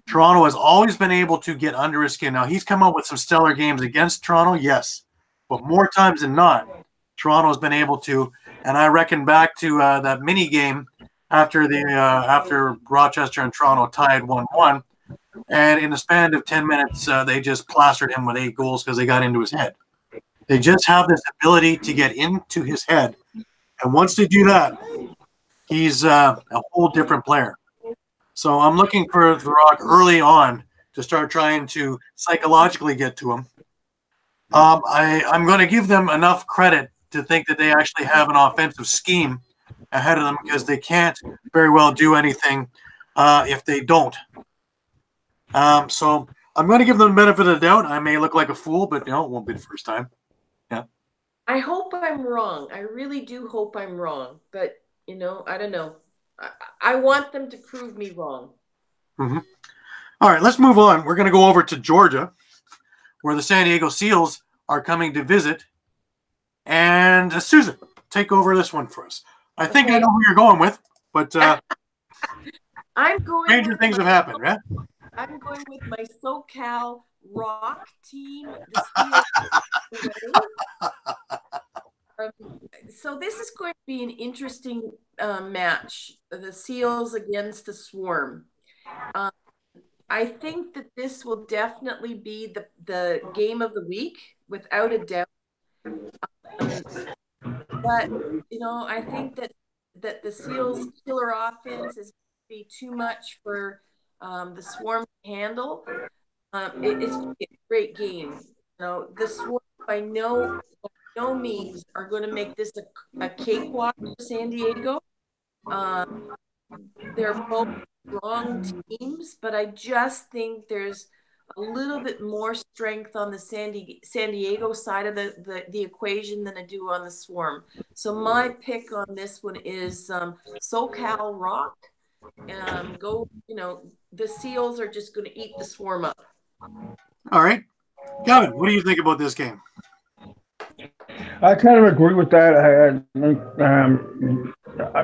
Toronto has always been able to get under his skin. Now, he's come up with some stellar games against Toronto, yes, but more times than not, Toronto has been able to, and I reckon back to that mini game after Rochester and Toronto tied 1-1, and in the span of 10 minutes, they just plastered him with 8 goals because they got into his head. They just have this ability to get into his head, and once they do that, he's a whole different player. So I'm looking for the Rock early on to start trying to psychologically get to him. I'm going to give them enough credit to think that they actually have an offensive scheme ahead of them because they can't very well do anything if they don't. So I'm going to give them the benefit of the doubt. I may look like a fool, but it won't be the first time. Yeah. I hope I'm wrong. I really do hope I'm wrong. But, I don't know. I want them to prove me wrong. Mm-hmm. All right, let's move on. We're going to go over to Georgia, where the San Diego Seals are coming to visit. And Susan, take over this one for us. I think I know who you're going with, but I'm going. Stranger things have happened, right? I'm going with my SoCal Rock team. The Seals. So this is going to be an interesting match. The Seals against the Swarm. I think that this will definitely be the game of the week, without a doubt. But I think that the Seals' killer offense is going to be too much for the Swarm to handle. It's going to be a great game. The Swarm, by no means, are going to make this a cakewalk for San Diego. They're both strong teams, but I just think there's a little bit more strength on the San Diego side of the equation than I do on the Swarm. So my pick on this one is SoCal Rock. The Seals are just going to eat the Swarm up. All right. Kevin, what do you think about this game? I kind of agree with that.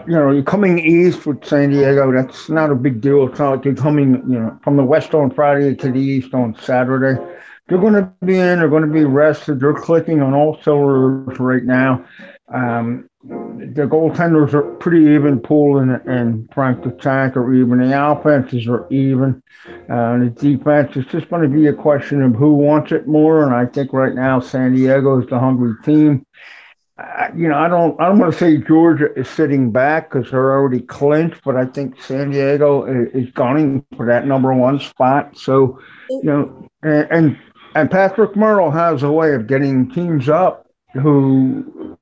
You're coming east with San Diego. That's not a big deal. It's not like you're coming, from the west on Friday to the east on Saturday. They're going to be in. They're going to be rested. They're clicking on all cylinders right now. The goaltenders are pretty even. Poole and Frank the Tank are even. The offenses are even. The defense is just going to be a question of who wants it more. And I think right now San Diego is the hungry team. I don't want to say Georgia is sitting back because they're already clinched, but I think San Diego is gunning for that number one spot. So, and Patrick Myrtle has a way of getting teams up who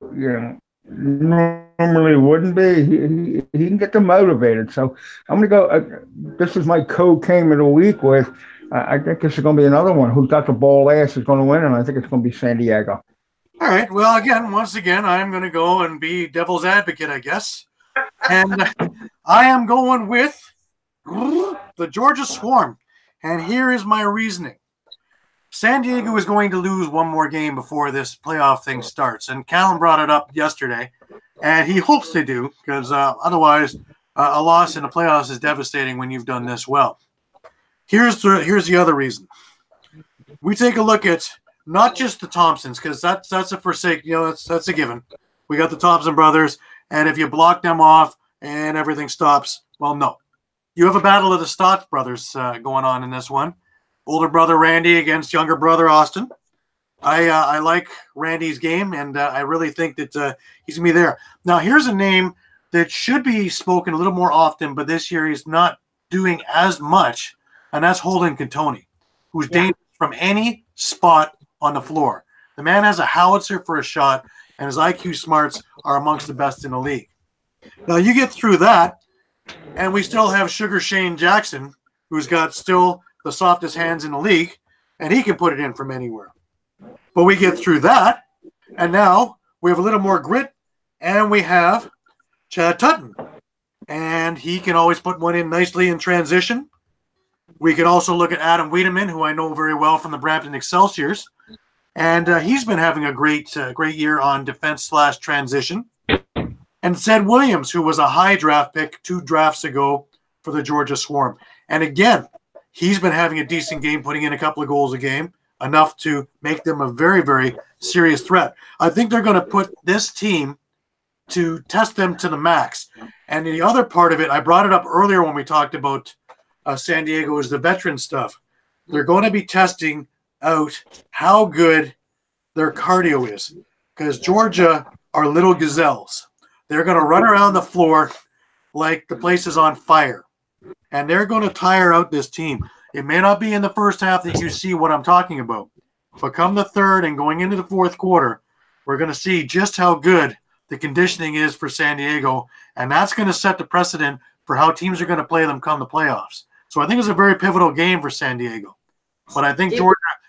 normally wouldn't be. He can get them motivated. So I'm going to go. This is my co-game of the week with. I think this is going to be another one. Who's got the ball last is going to win, and I think it's going to be San Diego. All right. Well, once again, I'm going to go and be devil's advocate, I guess. And I am going with the Georgia Swarm. And here is my reasoning. San Diego is going to lose one more game before this playoff thing starts. And Callum brought it up yesterday. And he hopes they do, because otherwise a loss in the playoffs is devastating when you've done this well. Here's the other reason. We take a look at not just the Thompsons, because that's a forsake, that's a given. We got the Thompson brothers, and if you block them off and everything stops, well, no. You have a battle of the Stotts brothers going on in this one. Older brother Randy against younger brother Austin. I like Randy's game, and I really think that he's going to be there. Now, here's a name that should be spoken a little more often, but this year he's not doing as much, and that's Holden Cantoni, who's dangerous from any spot on the floor. The man has a howitzer for a shot, and his IQ smarts are amongst the best in the league. Now, you get through that, and we still have Sugar Shane Jackson, who's got still the softest hands in the league, and he can put it in from anywhere. But we get through that, and now we have a little more grit, and we have Chad Tutton. And he can always put one in nicely in transition. We can also look at Adam Wiedemann, who I know very well from the Brampton Excelsiors. And he's been having a great year on defense/transition. And Zed Williams, who was a high draft pick 2 drafts ago for the Georgia Swarm. And again, he's been having a decent game, putting in a couple of goals a game, enough to make them a very, very serious threat. I think they're going to put this team to test them to the max. And the other part of it, I brought it up earlier when we talked about San Diego, is the veteran stuff. They're going to be testing out how good their cardio is, because Georgia are little gazelles. They're going to run around the floor like the place is on fire, and they're going to tire out this team. It may not be in the first half that you see what I'm talking about, but come the third and going into the fourth quarter, we're going to see just how good the conditioning is for San Diego, and that's going to set the precedent for how teams are going to play them come the playoffs. So I think it's a very pivotal game for San Diego, but I think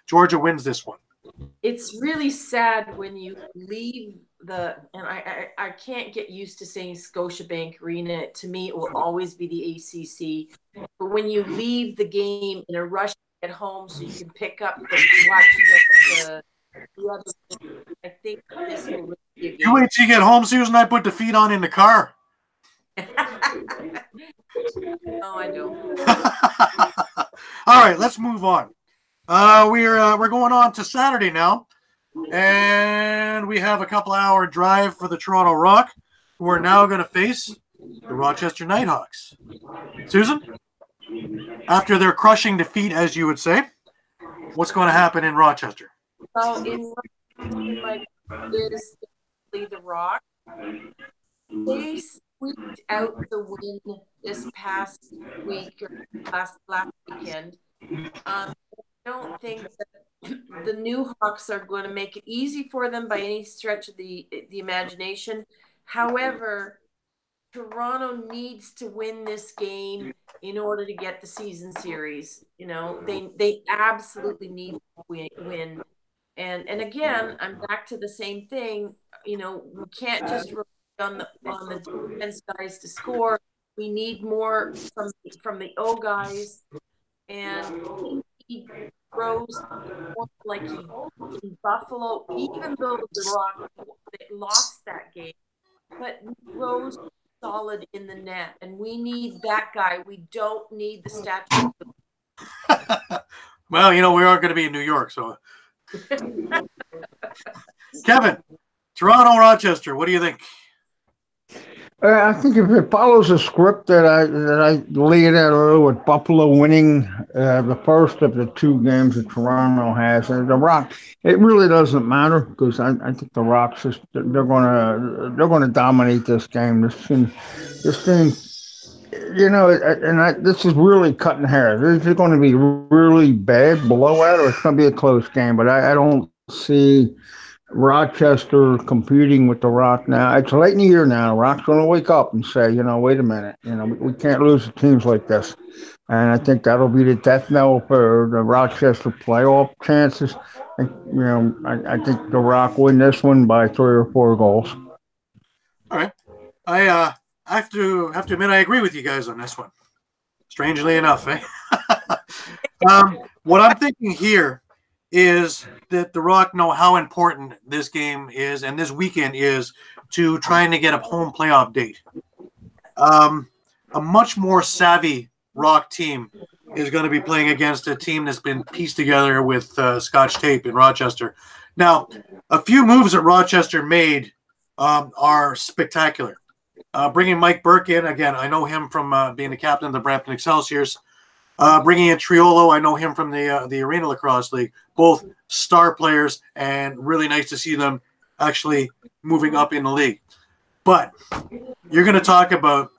Georgia wins this one. It's really sad when you leave and I can't get used to saying Scotiabank Arena. To me, it will always be the ACC. But when you leave the game in a rush to get home so you can pick up the other game, I think this will really be a game. You wait till you get home, Susan. I put the feet on in the car. No, I don't. All right, let's move on. We're going on to Saturday now, and we have a couple-hour drive for the Toronto Rock, who are now going to face the Rochester Nighthawks. Susan, after their crushing defeat, as you would say, what's going to happen in Rochester? So in Rochester, is the Rock. They squeaked out the win this past week or last weekend. I don't think that the new Hawks are going to make it easy for them by any stretch of the imagination. However, Toronto needs to win this game in order to get the season series. They absolutely need to win. And again, I'm back to the same thing. We can't just rely on the defense guys to score. We need more from the O guys, and he Rose like he in Buffalo, even though the Rock lost that game, but Rose solid in the net, and we need that guy. We don't need the statue. Well, we are going to be in New York, so. Kevin, Toronto, Rochester, what do you think? I think if it follows a script that I laid out earlier with Buffalo winning the first of the two games that Toronto has, and the Rock, it really doesn't matter because I think the Rocks just they're gonna dominate this game. This thing, this is really cutting hair. This is going to be really bad blowout, or it's going to be a close game. But I don't see Rochester competing with the Rock now. It's late in the year now. The Rock's going to wake up and say, wait a minute, we can't lose to teams like this. And I think that'll be the death knell for the Rochester playoff chances. I think the Rock win this one by 3 or 4 goals. All right. I have to admit I agree with you guys on this one. Strangely enough, eh? What I'm thinking here is that the Rock know how important this game is and this weekend is to trying to get a home playoff date. A much more savvy Rock team is going to be playing against a team that's been pieced together with Scotch tape in Rochester. Now, a few moves that Rochester made are spectacular. Bringing Mike Burke in, again, I know him from being the captain of the Brampton Excelsiors. Bringing in Triolo, I know him from the Arena Lacrosse League. Both star players, and really nice to see them actually moving up in the league. But you're going to talk about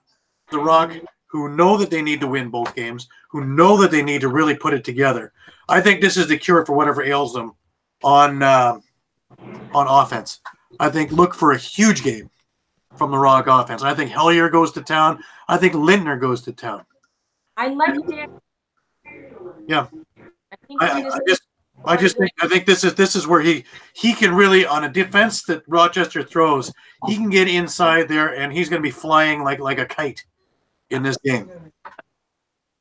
the Rock, who know that they need to win both games, who know that they need to really put it together. I think this is the cure for whatever ails them on offense. I think look for a huge game from the Rock offense. I think Hellier goes to town. I think Lindner goes to town. I like Dan. Yeah, I think this is where he can really, on a defense that Rochester throws, he can get inside there and he's going to be flying like a kite in this game.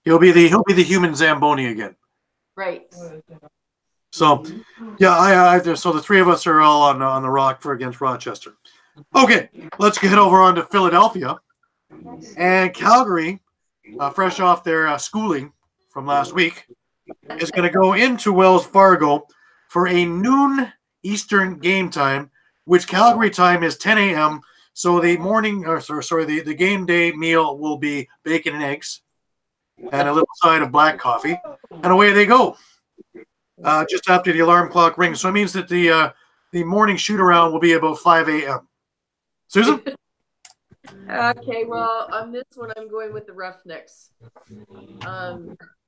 He'll be the human Zamboni again. Right. So, yeah, so the three of us are all on the Rock for against Rochester. Okay, let's get over on to Philadelphia and Calgary, fresh off their schooling from last week, is going to go into Wells Fargo for a noon Eastern game time, which Calgary time is 10 a.m. So the the game day meal will be bacon and eggs and a little side of black coffee, and away they go. Just after the alarm clock rings, so it means that the morning shoot around will be about 5 a.m. Susan? Okay, well, on this one, I'm going with the Roughnecks.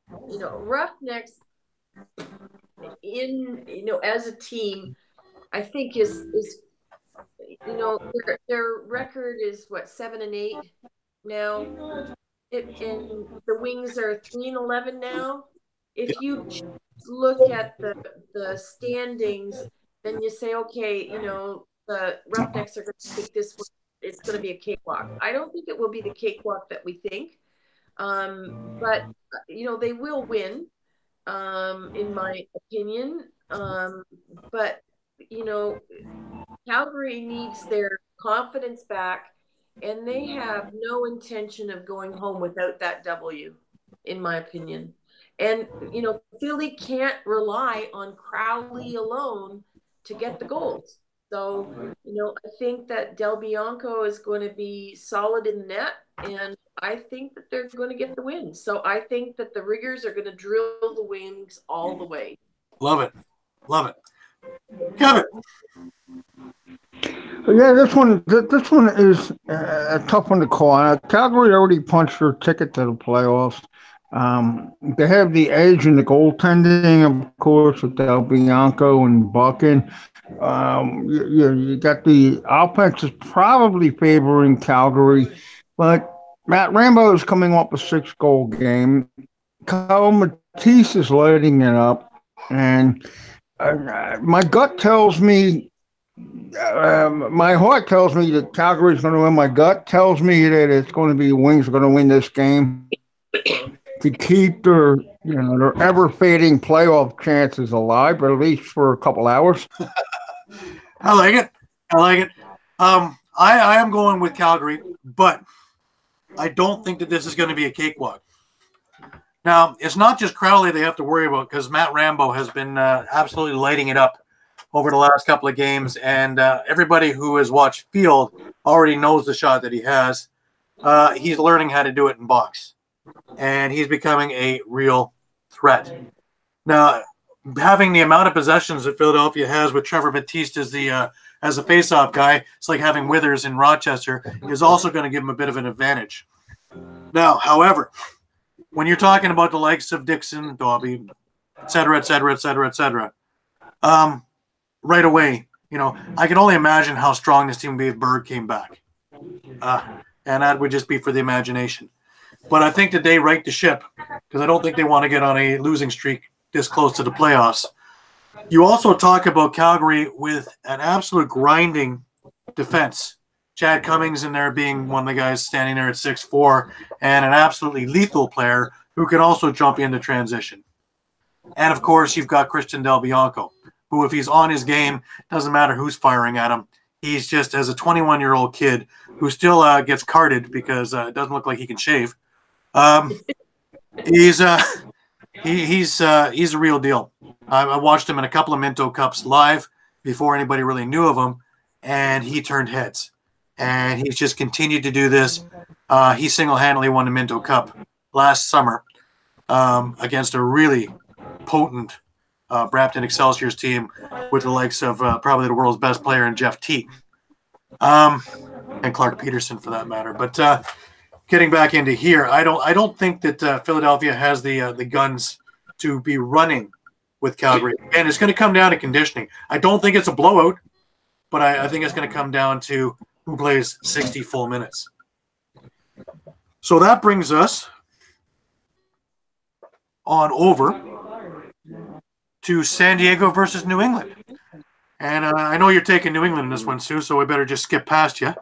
Roughnecks as a team, I think is their record is what, 7-8 now. And the Wings are 3-11 now. If you look at the standings, then you say, okay, the Roughnecks are going to take this one. It's going to be a cakewalk. I don't think it will be the cakewalk that we think. But they will win, in my opinion. But Calgary needs their confidence back, and they have no intention of going home without that W, in my opinion. And Philly can't rely on Crowley alone to get the goals. So, I think that Del Bianco is going to be solid in the net, and I think that they're going to get the win. So I think that the Riggers are going to drill the Wings all the way. Love it. Kevin. Yeah, this one is a tough one to call. Calgary already punched their ticket to the playoffs. They have the edge in the goaltending, of course, with Del Bianco and Buchan. You got the offense is probably favoring Calgary, but Matt Rambo is coming off a 6-goal game. Kyle Matisse is lighting it up, and my gut tells me, my heart tells me that Calgary is going to win. My gut tells me that it's going to be Wings are going to win this game to keep their ever fading playoff chances alive, or at least for a couple hours. I like it. I am going with Calgary, but I don't think that this is going to be a cakewalk. Now, it's not just Crowley they have to worry about, because Matt Rambo has been absolutely lighting it up over the last couple of games, and everybody who has watched Field already knows the shot that he has. He's learning how to do it in box, and he's becoming a real threat. Now, having the amount of possessions that Philadelphia has with Trevor Batiste as a face-off guy, it's like having Withers in Rochester, is also going to give him a bit of an advantage. Now, however, when you're talking about the likes of Dixon, Dobby, et cetera, right away, I can only imagine how strong this team would be if Berg came back. And that would just be for the imagination. But I think that they right the ship, because I don't think they want to get on a losing streak this close to the playoffs. You also talk about Calgary with an absolute grinding defense. Chad Cummings in there being one of the guys standing there at 6'4", and an absolutely lethal player who can also jump into transition. And, of course, you've got Christian Del Bianco, who, if he's on his game, doesn't matter who's firing at him. He's just, as a 21-year-old kid who still gets carded because it doesn't look like he can shave, he's a real deal. I watched him in a couple of Minto Cups live before anybody really knew of him, and he turned heads. And he's just continued to do this. He single-handedly won the Minto Cup last summer against a really potent Brampton Excelsior's team with the likes of probably the world's best player in Jeff Teague and Clark Peterson for that matter. But getting back into here, I don't think that Philadelphia has the guns to be running with Calgary, and it's going to come down to conditioning. I don't think it's a blowout, but I think it's going to come down to who plays 60 full minutes. So that brings us on over to San Diego versus New England. And I know you're taking New England in this one, Sue, so we better just skip past you.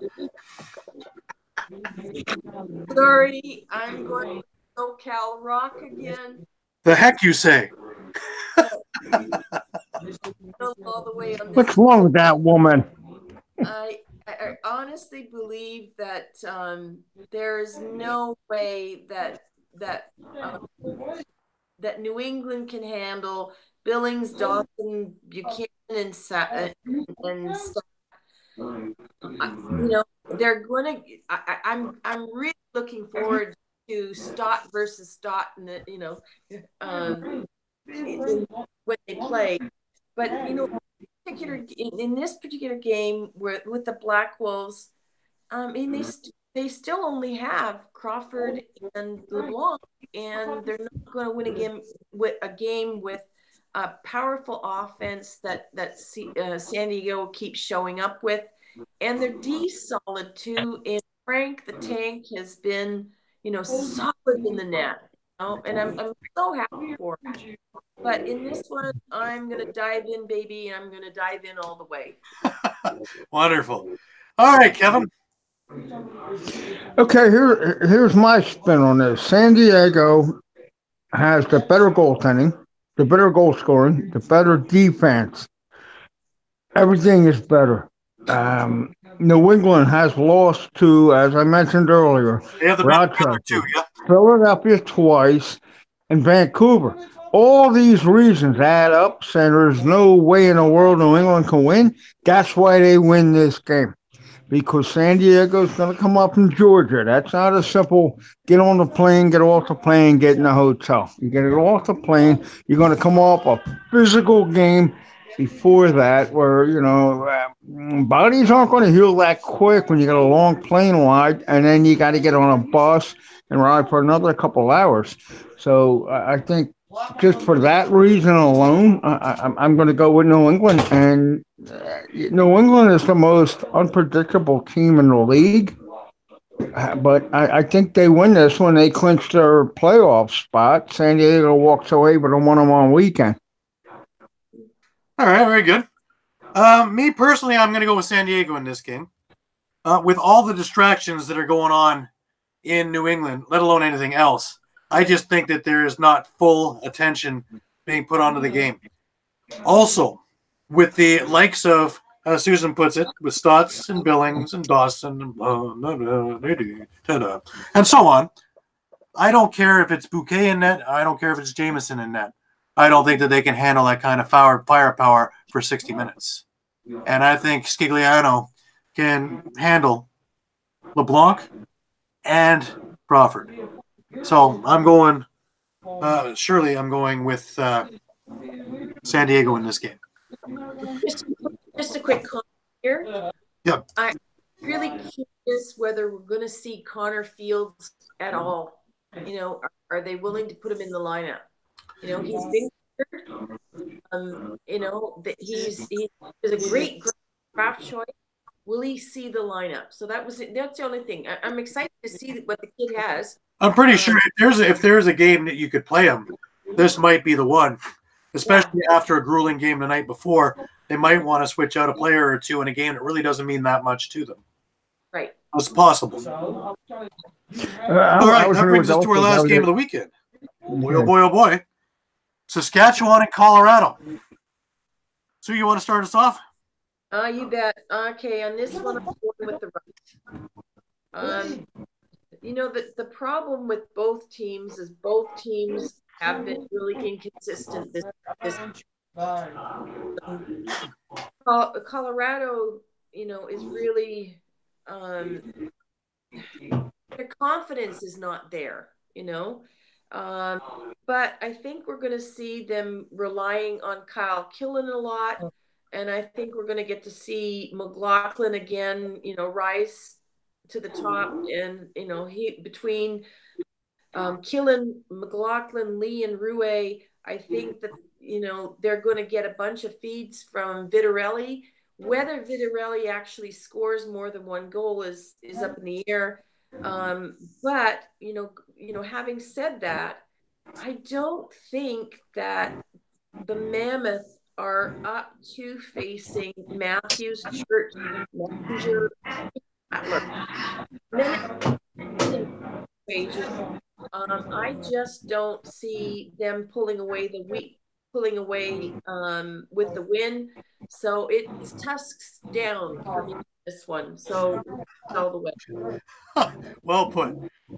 Sorry, I'm going to SoCal Rock again. The heck you say? All the way on this. What's wrong with that woman? I honestly believe that there's no way that New England can handle Billings, Dawson, Buchanan, and they're going to. I'm really looking forward to Stott versus Stott, and when they play. But in this particular game with the Black Wolves, they still only have Crawford and LeBlanc, and they're not going to win a game with a powerful offense that San Diego keeps showing up with, and their D solid too. And Frank the Tank has been solid in the net, and I'm so happy for it. But in this one, I'm going to dive in, baby, and I'm going to dive in all the way. Wonderful. All right, Kevin. Okay, here's my spin on this. San Diego has the better goaltending, the better goal scoring, the better defense. Everything is better. New England has lost to, as I mentioned earlier, Rochester, Philadelphia twice, and Vancouver. All these reasons add up, and there's no way in the world New England can win. That's why they win this game. Because San Diego's going to come up from Georgia. That's not a simple get on the plane, get off the plane, get in the hotel. You get it off the plane, you're going to come off a physical game before that where, bodies aren't going to heal that quick when you got a long plane ride, and then you got to get on a bus and ride for another couple hours. So I think just for that reason alone, I'm going to go with New England. And New England is the most unpredictable team in the league. But I think they win this when they clinch their playoff spot. San Diego walks away with a one-on-one weekend. All right, very good. Me personally, I'm going to go with San Diego in this game. With all the distractions that are going on in New England, let alone anything else, I just think that there is not full attention being put onto the game. Also, with the likes of, Susan puts it, with Stotts and Billings and Dawson and so on, I don't care if it's Bouquet in net. I don't care if it's Jameson in net. I don't think that they can handle that kind of firepower for 60 minutes. And I think Scigliano can handle LeBlanc and Crawford. So I'm going, surely I'm going with San Diego in this game. Just a quick comment here. Yep. I'm really curious whether we're going to see Connor Fields at all. You know, are they willing to put him in the lineup? You know, he's been you know, that he's a great draft choice. Will he see the lineup? So that's the only thing. I'm excited to see what the kid has. I'm pretty sure if there's a game that you could play him, this might be the one. Especially after a grueling game the night before, they might want to switch out a player or two in a game that really doesn't mean that much to them. Right. It's possible. All right, that brings us to our last game of the weekend. Boy, oh boy, oh boy. Saskatchewan and Colorado. So you want to start us off? You bet. Okay, on this one, I'm going with the Rush. You know, the problem with both teams is both teams have been really inconsistent this Colorado, you know, is really their confidence is not there, you know. But I think we're going to see them relying on Kyle Killen a lot. And I think we're going to get to see McLaughlin again, you know, rise to the top. And, you know, between Killen, McLaughlin, Lee, and Rue, I think that, you know, they're going to get a bunch of feeds from Vitarelli. Whether Vitarelli actually scores more than one goal is up in the air. But, you know, having said that, I don't think that the Mammoth are up to facing Matthews, Church, Messenger, I just don't see them pulling away with the win. So it's Tusks down for me this one. So all the way. Well put.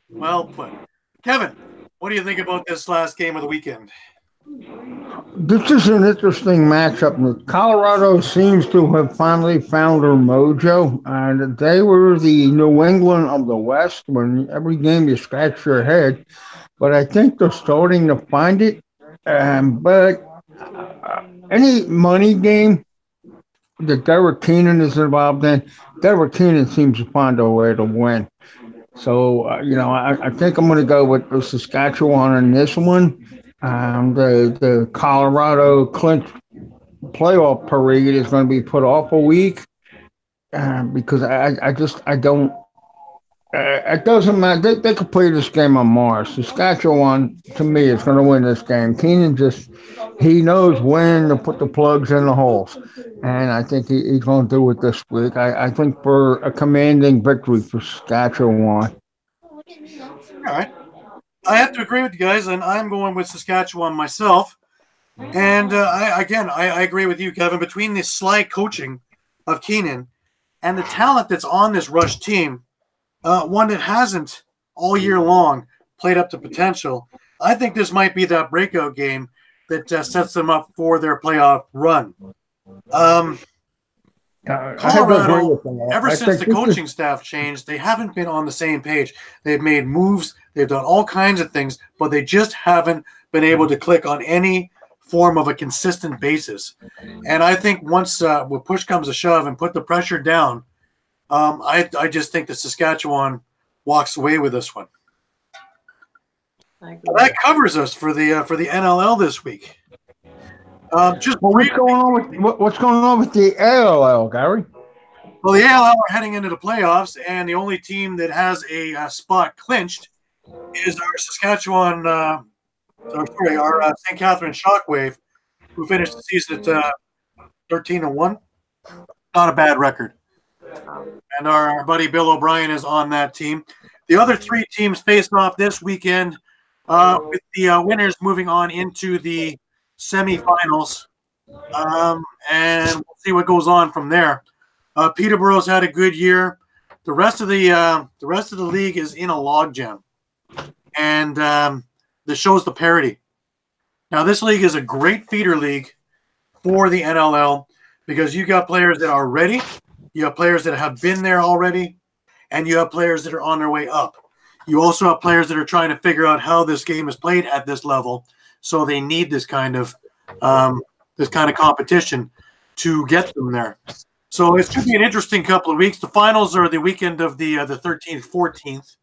Well put. Kevin, what do you think about this last game of the weekend? This is an interesting matchup. Colorado seems to have finally found their mojo, and they were the New England of the West when every game you scratch your head. But I think they're starting to find it. But any money game that Derek Keenan is involved in, Derek Keenan seems to find a way to win. So, you know, I think I'm going to go with the Saskatchewan in this one. The Colorado Clinch playoff parade is going to be put off a week because I don't. It doesn't matter. They could play this game on Mars. Saskatchewan, to me, is going to win this game. Keenan he knows when to put the plugs in the holes. And I think he's going to do it this week. I think for a commanding victory for Saskatchewan. All right. I have to agree with you guys, and I'm going with Saskatchewan myself. And I agree with you, Kevin. Between the sly coaching of Keenan and the talent that's on this Rush team, one that hasn't all year long played up to potential, I think this might be that breakout game that sets them up for their playoff run. Colorado, ever since the coaching staff changed, they haven't been on the same page. They've made moves, they've done all kinds of things, but they just haven't been able to click on any form of a consistent basis. And I think once when push comes to shove and put the pressure down, I just think that Saskatchewan walks away with this one. That covers us for the NLL this week. What's going on with the ALL, Gary? Well, the ALL are heading into the playoffs, and the only team that has a spot clinched is our Saskatchewan, our St. Catharines Shockwave, who finished the season at 13-1. Not a bad record. And our buddy Bill O'Brien is on that team. The other three teams faced off this weekend, with the winners moving on into the semifinals, and we'll see what goes on from there. Peterborough's had a good year. The rest of the league is in a logjam, and this shows the parity. Now, this league is a great feeder league for the NLL because you got players that are ready, you have players that have been there already, and you have players that are on their way up. You also have players that are trying to figure out how this game is played at this level, so they need this kind of competition to get them there. So it should be an interesting couple of weeks. The finals are the weekend of the 13th, 14th,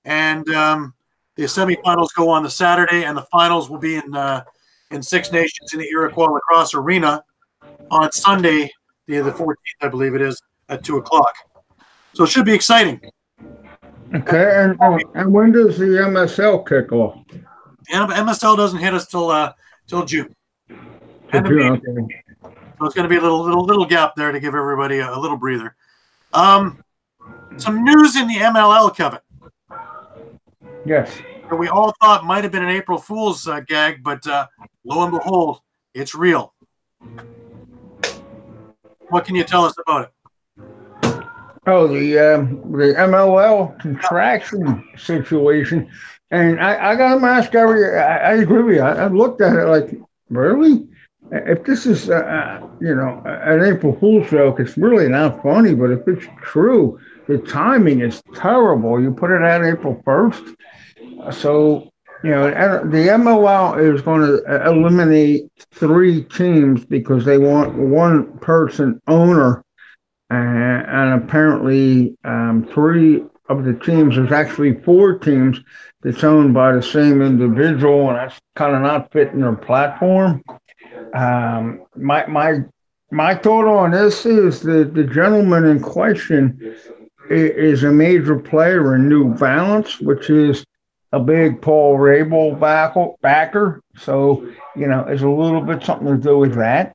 and the semifinals go on the Saturday, and the finals will be in Six Nations in the Iroquois Lacrosse Arena on Sunday, the 14th, I believe it is, at 2:00. So it should be exciting. Okay, and when does the MSL kick off? MSL doesn't hit us till June. And June, so it's going to be a little gap there to give everybody a little breather. Some news in the MLL, Kevin. Yes. That we all thought might have been an April Fool's gag, but lo and behold, it's real. What can you tell us about it? Oh, the MLL contraction situation, and I got to ask I agree with you. I looked at it like, really? If this is an April Fool's joke, it's really not funny. But if it's true, the timing is terrible. You put it out April 1st, so the MLL is going to eliminate 3 teams because they want one person owner. And apparently 3 of the teams, there's actually 4 teams that's owned by the same individual, and that's kind of not fitting their platform. My thought on this is that the gentleman in question is a major player in New Balance, which is a big Paul Rabel backer. So, it's a little bit something to do with that.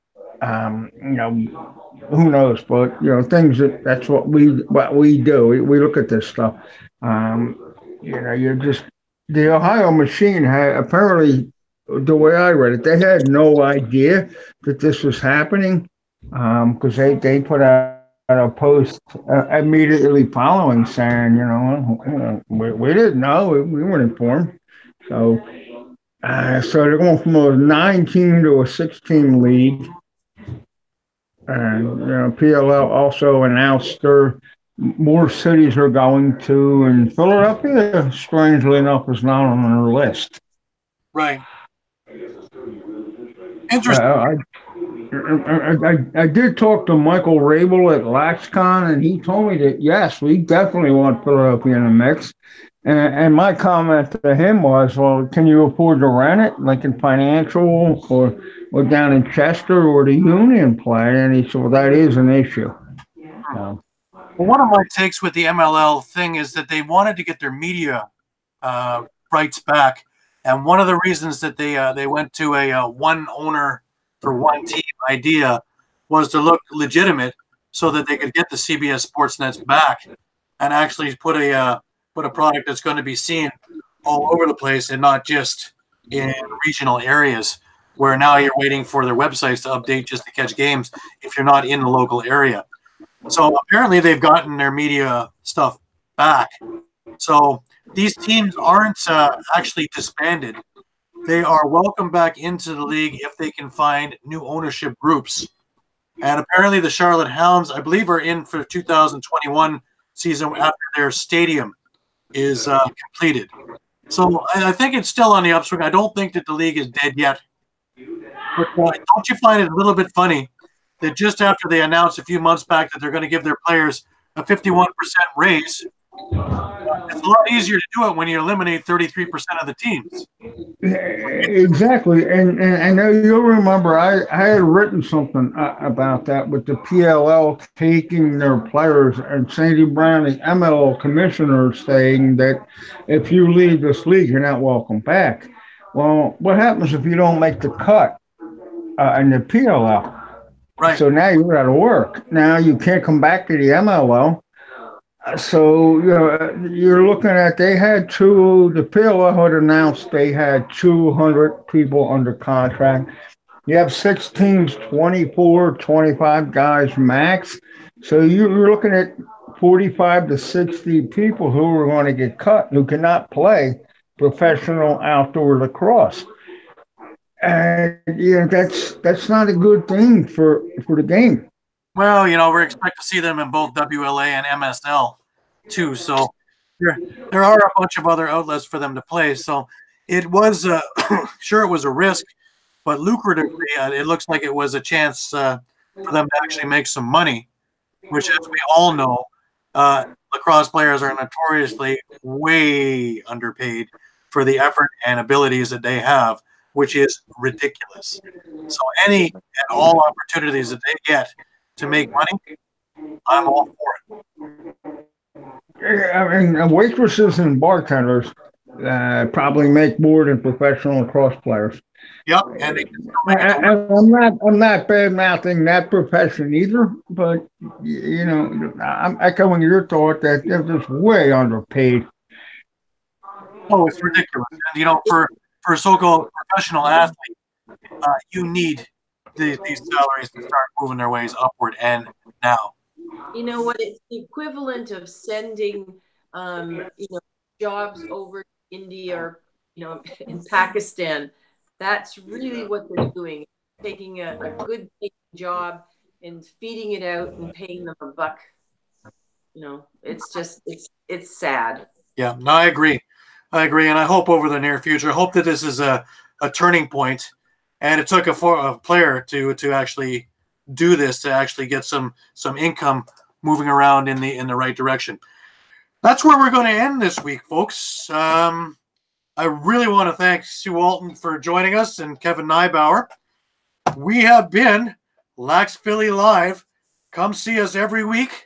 Who knows? But things that's what we do. We look at this stuff. You're just the Ohio Machine had apparently, the way I read it, they had no idea that this was happening because they put out a post immediately following saying, we didn't know, we weren't informed. So they're going from a 9-team to a 6-team league. And PLL also announced more cities are going to, and Philadelphia, strangely enough, is not on their list. Right. Interesting. I did talk to Michael Rabel at LaxCon, and he told me that, yes, we definitely want Philadelphia in the mix. And my comment to him was, well, can you afford to rent it, like in Financial or down in Chester or the Union play? And he said, well, that is an issue. Well, one of my takes with the MLL thing is that they wanted to get their media rights back. And one of the reasons that they went to a one owner for one team idea was to look legitimate so that they could get the CBS Sportsnets back and actually put a product that's going to be seen all over the place and not just in regional areas where now you're waiting for their websites to update just to catch games if you're not in the local area. So apparently they've gotten their media stuff back. So these teams aren't actually disbanded. They are welcomed back into the league if they can find new ownership groups. And apparently the Charlotte Hounds, I believe, are in for 2021 season after their stadium is completed. So I think it's still on the upswing. I don't think that the league is dead yet. But don't you find it a little bit funny that just after they announced a few months back that they're going to give their players a 51% raise, it's a lot easier to do it when you eliminate 33% of the teams. Exactly. And I know you'll remember I had written something about that with the PLL taking their players and Sandy Brown, the MLL commissioner, saying that if you leave this league, you're not welcome back. Well, what happens if you don't make the cut in the PLL? Right. So now you're out of work. Now you can't come back to the MLL. So you're looking at the PLL had announced they had 200 people under contract. You have 6 teams, 24, 25 guys max. So you're looking at 45 to 60 people who are going to get cut, who cannot play professional outdoor lacrosse. That's not a good thing for the game. Well, we're expected to see them in both WLA and MSL too. So there are a bunch of other outlets for them to play. So it was sure it was a risk, but lucratively, it looks like it was a chance for them to actually make some money. Which, as we all know, lacrosse players are notoriously way underpaid for the effort and abilities that they have, which is ridiculous. So any and all opportunities that they get to make money, I'm all for it. I mean, waitresses and bartenders probably make more than professional lacrosse players. Yep, and they can still make it to work. I'm not bad mouthing that profession either, but I'm echoing your thought that they're just way underpaid. Oh, it's ridiculous. And for a so-called professional athlete, you need these salaries to start moving their ways upward, and now. You know what? It's the equivalent of sending, jobs over to India or, in Pakistan. That's really what they're doing. Taking a good job and feeding it out and paying them a buck. It's just, it's sad. Yeah, no, I agree. And I hope over the near future, I hope that this is a turning point, and it took a player to actually do this, to actually get some income moving around in the right direction. That's where we're going to end this week, folks. I really want to thank Sue Walton for joining us and Kevin Neibauer. We have been Lax Philly Live. Come see us every week.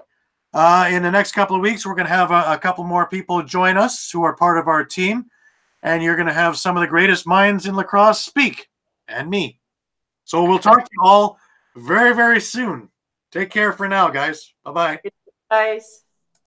In the next couple of weeks, we're going to have a couple more people join us who are part of our team. And you're going to have some of the greatest minds in lacrosse speak, and me. So we'll talk to you all very, very soon. Take care for now, guys. Bye-bye. Guys.